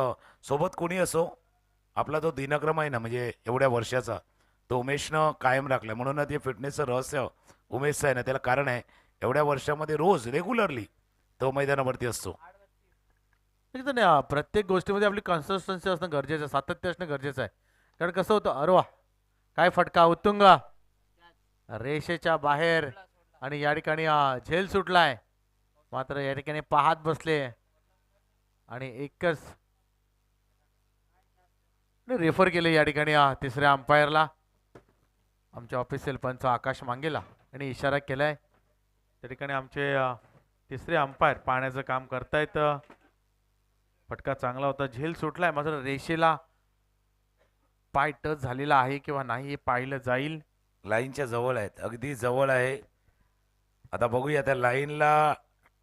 S4: सोबत कोणी असो, आपला जो दिनक्रम आहे ना म्हणजे एवढ्या वर्षाचा, तो उमेशनं कायम राखला. म्हणून ते फिटनेसचं रहस्य उमेशचं आहे ना, त्याला कारण आहे एवढ्या वर्षामध्ये रोज रेग्युलरली तो मैदानावरती असतो.
S5: प्रत्येक गोष्टीमध्ये आपली कन्सिस्टन्सी असणं गरजेचं आहे, सातत्य असणं गरजेचं आहे. कारण कसं होतं, अरे वा काय फटका उत्तुंग रेषेच्या बाहेर आणि या ठिकाणी झेल सुटलाय मात्र या ठिकाणी पाहत बसले आणि एकच रेफर केले या ठिकाणी तिसऱ्या अंपायरला आमचे ऑफिशियल पंच आकाश मांगेला आणि इशारा केलाय त्या ठिकाणी आमचे तिसरे अंपायर पाहण्याचं काम करतायत फटका चांगला होता झेल सुटलाय मात्र रेषेला पाय टच झालेला आहे किंवा नाही हे पाहिलं जाईल
S4: लाईनच्या जवळ आहेत, अगदी जवळ आहे. आता बघूया त्या लाईनला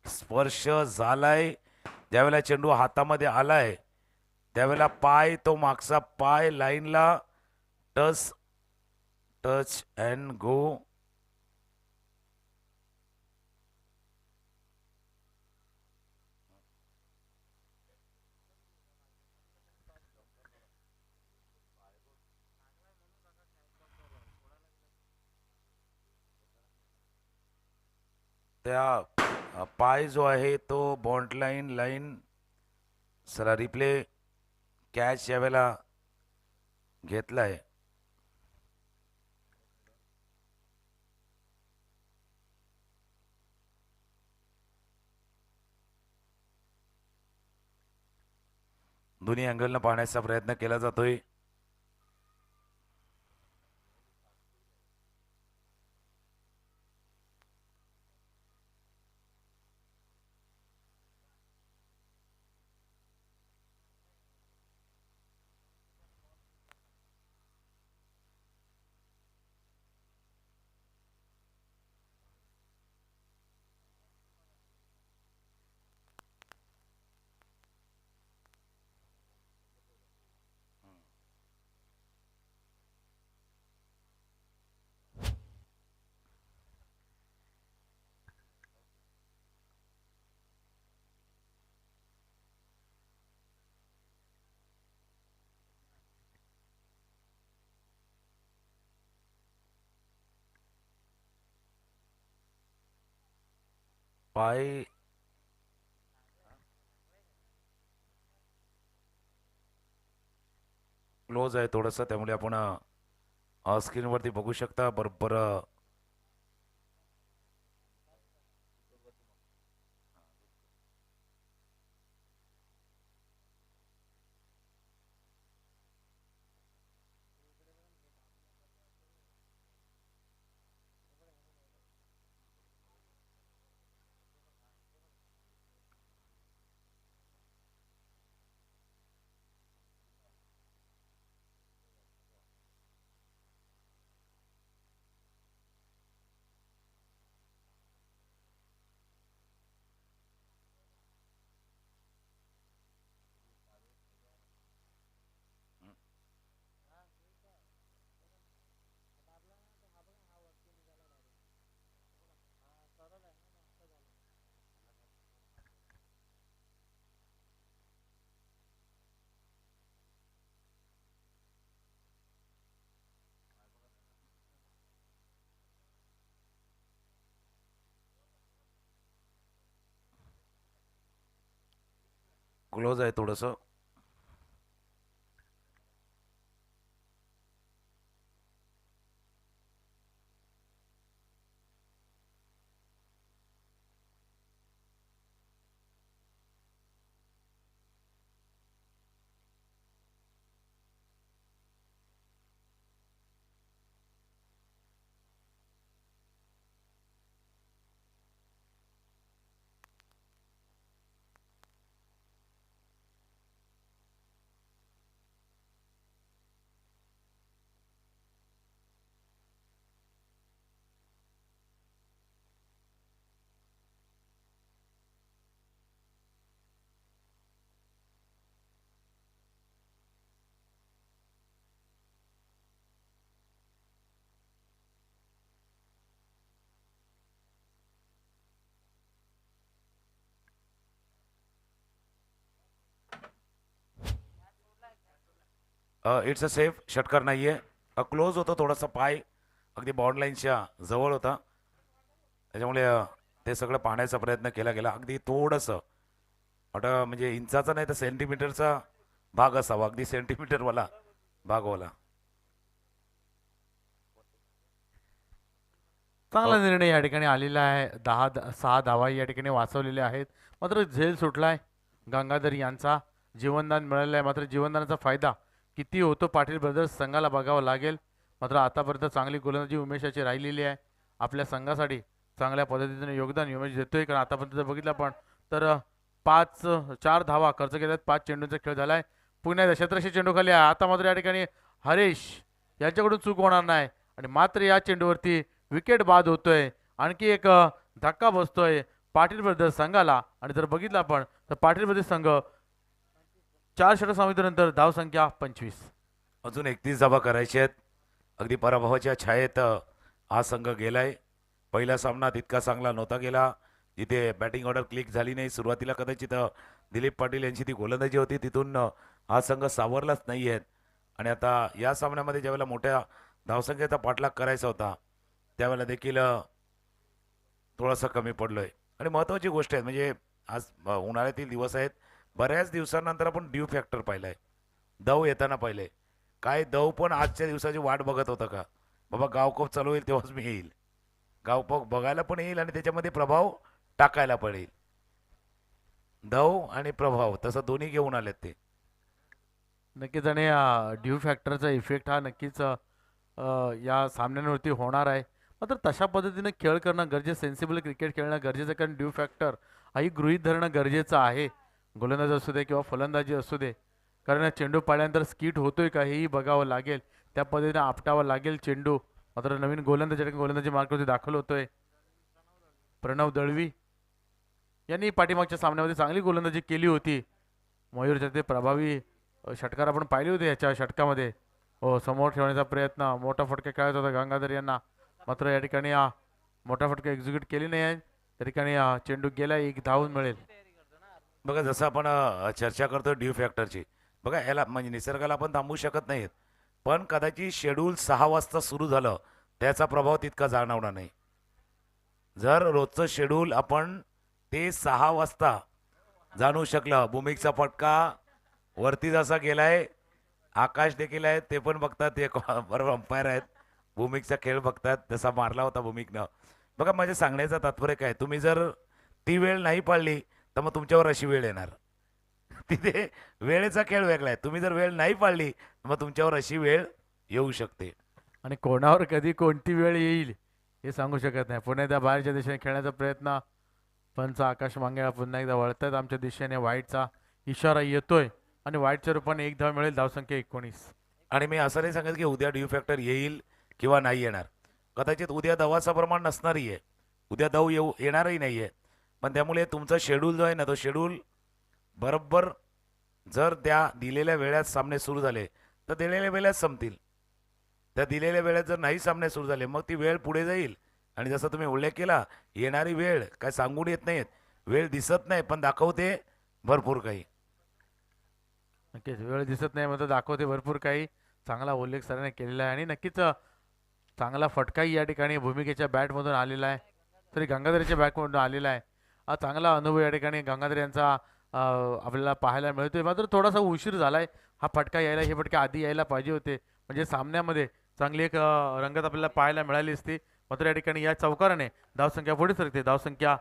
S4: स्पर्श झालाय. ज्यावेळेला चेंडू हातामध्ये आलाय त्यावेळेला पाय, तो मागचा पाय लाईनला टच टच अँड गो. त्या पाय जो आहे तो बॉन्ड लाईन सरा रिप्ले कॅच यावेळेला घेतलाय. दोन्ही अँगलनं पाहण्याचा प्रयत्न केला जातोय. पाय क्लोज आहे थोडंसं, त्यामुळे आपण स्क्रीनवरती बघू शकता बरोबर. क्लोज आहे थोडंसं. It's a safe. षटकार नाहीये. क्लोज होतो थोडासा पाय, अगदी बॉन्ड लाईनच्या जवळ होता, त्याच्यामुळे ते सगळं पाहण्याचा प्रयत्न केला गेला. अगदी थोडंसं म्हणजे इंचाचा नाही तर सेंटीमीटरचा भाग असावा, अगदी सेंटीमीटरवाला भागवाला.
S5: चांगला निर्णय या ठिकाणी आलेला आहे. 6 धावा या ठिकाणी वाचवलेल्या आहेत. मात्र झेल सुटलाय गंगाधर यांचा. जीवनदान मिळालेलं आहे. मात्र जीवनदानाचा फायदा किती होतो पाटील ब्रदर्स संघाला बघावं लागेल. मात्र आतापर्यंत चांगली गोलंदाजी उमेशाची राहिलेली आहे. आपल्या संघासाठी चांगल्या पद्धतीने योगदान उमेश देतोय. कारण आतापर्यंत जर बघितलं आपण तर 4 धावा खर्च केल्यात. 5 चेंडूंचा खेळ झालाय. पुन्हा 1700 चेंडू खाली आहे. आता मात्र या ठिकाणी हरेश यांच्याकडून चूक होणार नाही आणि मात्र या चेंडूवरती विकेट बाद होतोय. आणखी एक धक्का बसतोय पाटील ब्रदर्स संघाला. आणि जर बघितलं आपण तर पाटील ब्रदर्स संघ 4 षटक सामन्यानंतर धावसंख्या 25.
S4: अजून 31 धावा करायच्या आहेत. अगदी पराभवाच्या छायेत हा संघ गेलाय. पहिला सामना तितका चांगला नव्हता गेला. जिथे बॅटिंग ऑर्डर क्लिक झाली नाही. सुरुवातीला कदाचित दिलीप पाटील यांची ती गोलंदाजी होती, तिथून हा संघ सावरलाच नाही आहेत. आणि आता या सामन्यामध्ये ज्यावेळेला मोठ्या धावसंख्येचा पाठलाग करायचा होता त्यावेळेला देखील थोडासा कमी पडलोय. आणि महत्त्वाची गोष्ट आहे म्हणजे आज उन्हाळ्यातील दिवस आहेत. बऱ्याच दिवसांनंतर आपण ड्यू फॅक्टर पाहिलाय. दव येताना पाहिले. काय दव पण आजच्या दिवसाची वाट बघत होतं का? बाबा गावकोप चालू होईल तेव्हाच मी येईल. गावकोप बघायला पण येईल आणि त्याच्यामध्ये प्रभाव टाकायला पण येईल. दव आणि प्रभाव तसं दोन्ही घेऊन आलेत ते.
S5: नक्कीच. आणि ड्यू फॅक्टरचा इफेक्ट हा नक्कीच या सामन्यांवरती होणार आहे. मात्र तशा पद्धतीने खेळ करणं गरजेचं, सेन्सिबल क्रिकेट खेळणं गरजेचं. कारण ड्यू फॅक्टर हाही गृहीत धरणं गरजेचं आहे. गोलंदाजी असू दे किंवा फलंदाजी असू दे. कारण चेंडू पाळल्यानंतर स्किट होतोय का हेही बघावं लागेल. त्या पद्धतीने आपटावं लागेल चेंडू. मात्र नवीन गोलंदाजी मार्कवरती दाखल होतोय प्रणव दळवी यांनी पाठीमागच्या सामन्यामध्ये चांगली गोलंदाजी केली होती. मयूरच्या ते प्रभावी षटकार आपण पाहिले होते याच्या षटकामध्ये. समोर ठेवण्याचा प्रयत्न, मोठा फटका खेळायचा होता गंगाधर यांना. मात्र या ठिकाणी मोठा फटका एक्झिक्यूट केली नाही आहे. त्या ठिकाणी चेंडू गेला, 1 धावून मिळेल.
S4: बघा जसं आपण चर्चा करतो ड्यू फॅक्टरची, बघा याला म्हणजे निसर्गाला आपण थांबवू शकत नाहीत. पण कदाचित शेड्यूल 6 वाजता सुरू झालं त्याचा प्रभाव तितका जाणवणार नाही. जर रोजचं शेड्यूल आपण ते 6 वाजता जाणू शकलं. भूमिकचा फटका वरती जसा गेलाय, आकाश देखील आहेत ते पण बघतात. ते बरोबर अंपायर आहेत, भूमिकचा खेळ बघतात. तसा मारला होता भूमिकनं. बघा माझ्या सांगण्याचा तात्पर्य काय, तुम्ही जर ती वेळ नाही पाळली तर मग तुमच्यावर अशी वेळ येणार. तिथे वेळेचा खेळ वेगळा आहे. तुम्ही जर वेळ नाही पाळली तर मग तुमच्यावर अशी वेळ येऊ शकते.
S5: आणि कोणावर कधी कोणती वेळ येईल हे सांगू शकत नाही. पुन्हा एकदा बाहेरच्या दिशेने खेळण्याचा प्रयत्न. पंच आकाश मांगेळा पुन्हा एकदा वळतात आमच्या दिशेने. वाईटचा इशारा येतोय आणि वाईटच्या रूपाने 1 धाव मिळेल. धावसंख्या 19.
S4: आणि मी असं नाही सांगत की उद्या ड्यू फॅक्टर येईल किंवा नाही येणार. कदाचित उद्या दवाचं प्रमाण नसणारही आहे, उद्या दव येणारही नाही आहे. पण त्यामुळे तुमचा शेड्यूल जो आहे ना, तो शेड्यूल बरोबर जर त्या दिलेल्या वेळात सामने सुरू झाले तर दिलेल्या वेळात संपतील. त्या दिलेल्या वेळेत जर नाही सामने सुरू झाले मग ती वेळ पुढे जाईल. आणि जसं तुम्ही उल्लेख केला, येणारी वेळ काय सांगून येत नाहीत. वेळ दिसत नाही पण दाखवते भरपूर काही.
S5: नक्कीच वेळ दिसत नाही मात्र दाखवते भरपूर काही. चांगला उल्लेख सरांनी केलेला आहे. आणि नक्कीच चांगला फटकाही या ठिकाणी भूमिकेच्या बॅटमधून आलेला आहे. तरी गंगाधरच्या बॅटमधून आलेला आहे. हा चांगला अनुभव या ठिकाणी गंगाधर यांचा आपल्याला पाहायला मिळतोय. मात्र थोडासा उशीर झालाय हा फटका यायला. हे फटके आधी यायला पाहिजे होते म्हणजे सामन्यामध्ये चांगली एक रंगत आपल्याला पाहायला मिळाली असती. मात्र या ठिकाणी या चौकाराने धावसंख्या पुढे सरकते. धावसंख्या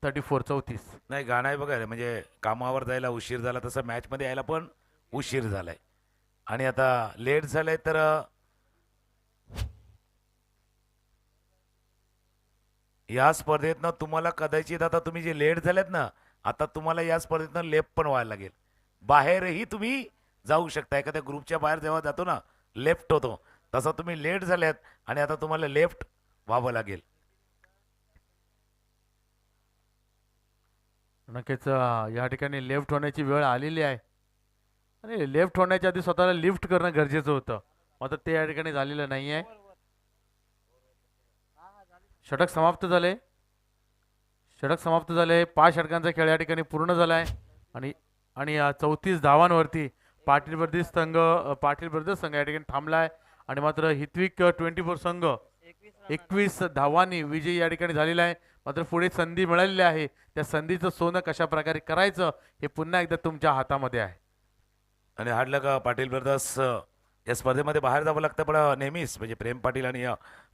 S5: 34.
S4: नाही गाणं आहे बघा, म्हणजे कामावर जायला उशीर झाला तसं मॅचमध्ये यायला पण उशीर झालाय. आणि आता लेट झालंय तर या स्पर्धेतनं तुम्हाला कदाचित आता तुम्ही जे लेट झालेत ना, आता तुम्हाला या स्पर्धेतनं लेफ्ट पण व्हायला लागेल. बाहेरही तुम्ही जाऊ शकता. एखाद्या ग्रुपच्या बाहेर जेव्हा जातो ना लेफ्ट होतो, तसं तुम्ही लेट झाल्यात आणि आता तुम्हाला लेफ्ट व्हावं लागेल.
S5: नक्कीच या ठिकाणी लेफ्ट होण्याची वेळ आलेली आहे. आणि लेफ्ट होण्याच्या आधी स्वतःला लिफ्ट करणं गरजेचं होतं. मात्र ते या ठिकाणी झालेलं नाही आहे. षटक समाप्त झाले. 5 षटकांचा खेळ या ठिकाणी पूर्ण झाला आहे. आणि 34 धावांवरती पाटील ब्रदर्स संघ या ठिकाणी थांबला आहे. आणि मात्र हितविक 24 संघ 21 धावांनी विजयी या ठिकाणी झालेला आहे. मात्र पुढे संधी मिळालेली आहे. त्या संधीचं सोनं कशा प्रकारे करायचं हे पुन्हा एकदा तुमच्या हातामध्ये आहे.
S4: आणि हाडलं का पाटील ब्रदर्स या स्पर्धेमध्ये बाहेर जावं लागतं. पण नेहमीच म्हणजे प्रेम पाटील आणि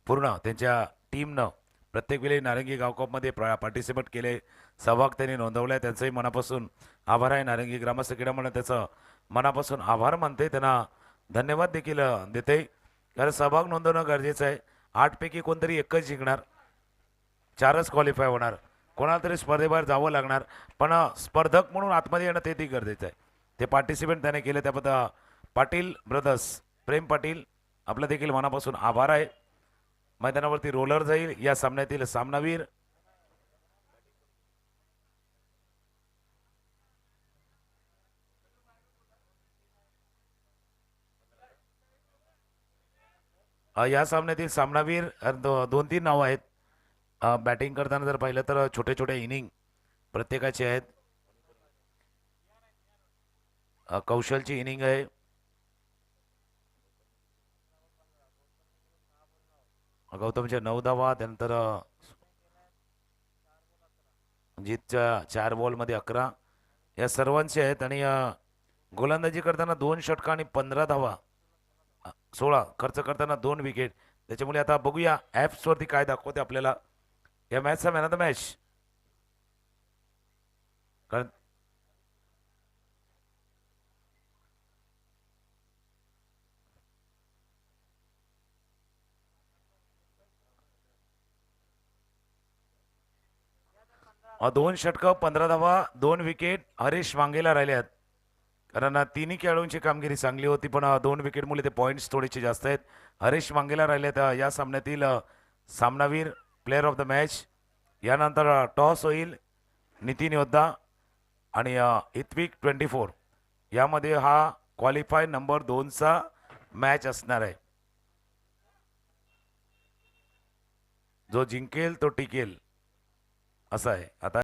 S4: पूर्ण त्यांच्या टीमनं प्रत्येक वेळी नारंगी गाव कपमध्ये पार्टिसिपेट केले, सहभाग त्यांनी नोंदवलाय, त्यांचंही मनापासून आभार आहे. नारंगी ग्रामस्थ क्रीडा मंडळ त्याचं मनापासून आभार मानते, त्यांना धन्यवाद देखील देते. कारण सहभाग नोंदवणं गरजेचं आहे. 8 पैकी कोणतरी एकच जिंकणार, 4च क्वालिफाय होणार, कोणाला तरी स्पर्धेबाहेर जावं लागणार. पण स्पर्धक म्हणून आतमध्ये येणं ते गरजेचं आहे. ते पार्टिसिपेट त्याने केले, त्याबद्दल पाटील ब्रदर्स प्रेम पाटील आपलं देखील मनापासून आभार आहे. मैदानावरती रोलर जाईल या सामन्यातील सामनावीर. या सामन्यातील सामनावीर 2-3 नावं आहेत. बॅटिंग करताना जर पाहिलं तर छोटे छोटे इनिंग प्रत्येकाचे आहेत. कौशलची इनिंग आहे, गौतमच्या 9 धावा, त्यानंतर जीतच्या 4 बॉलमध्ये 11 या सर्वांचे आहेत. आणि गोलंदाजी करताना 2 षटका आणि 15 धावा, 16 खर्च करताना 2 विकेट. त्याच्यामुळे आता बघूया ॲप्सवरती काय दाखवते आपल्याला या मॅचचा मॅन ऑफ द मॅच. कारण 2 षटकं, 15 धावा, 2 विकेट हरीश वांगेला राहिले आहेत. कारण तिन्ही खेळाडूंची कामगिरी चांगली होती, पण 2 विकेटमुळे ते पॉईंट्स थोडेसे जास्त आहेत. हरीश वांगेला राहिले आहेत या सामन्यातील सामनावीर, प्लेअर ऑफ द मॅच. यानंतर टॉस होईल नितीन योद्धा आणि इथविक 24. यामध्ये हा क्वालिफाय नंबर 2चा मॅच असणार आहे. जो जिंकेल तो टिकेल असं आहे. आता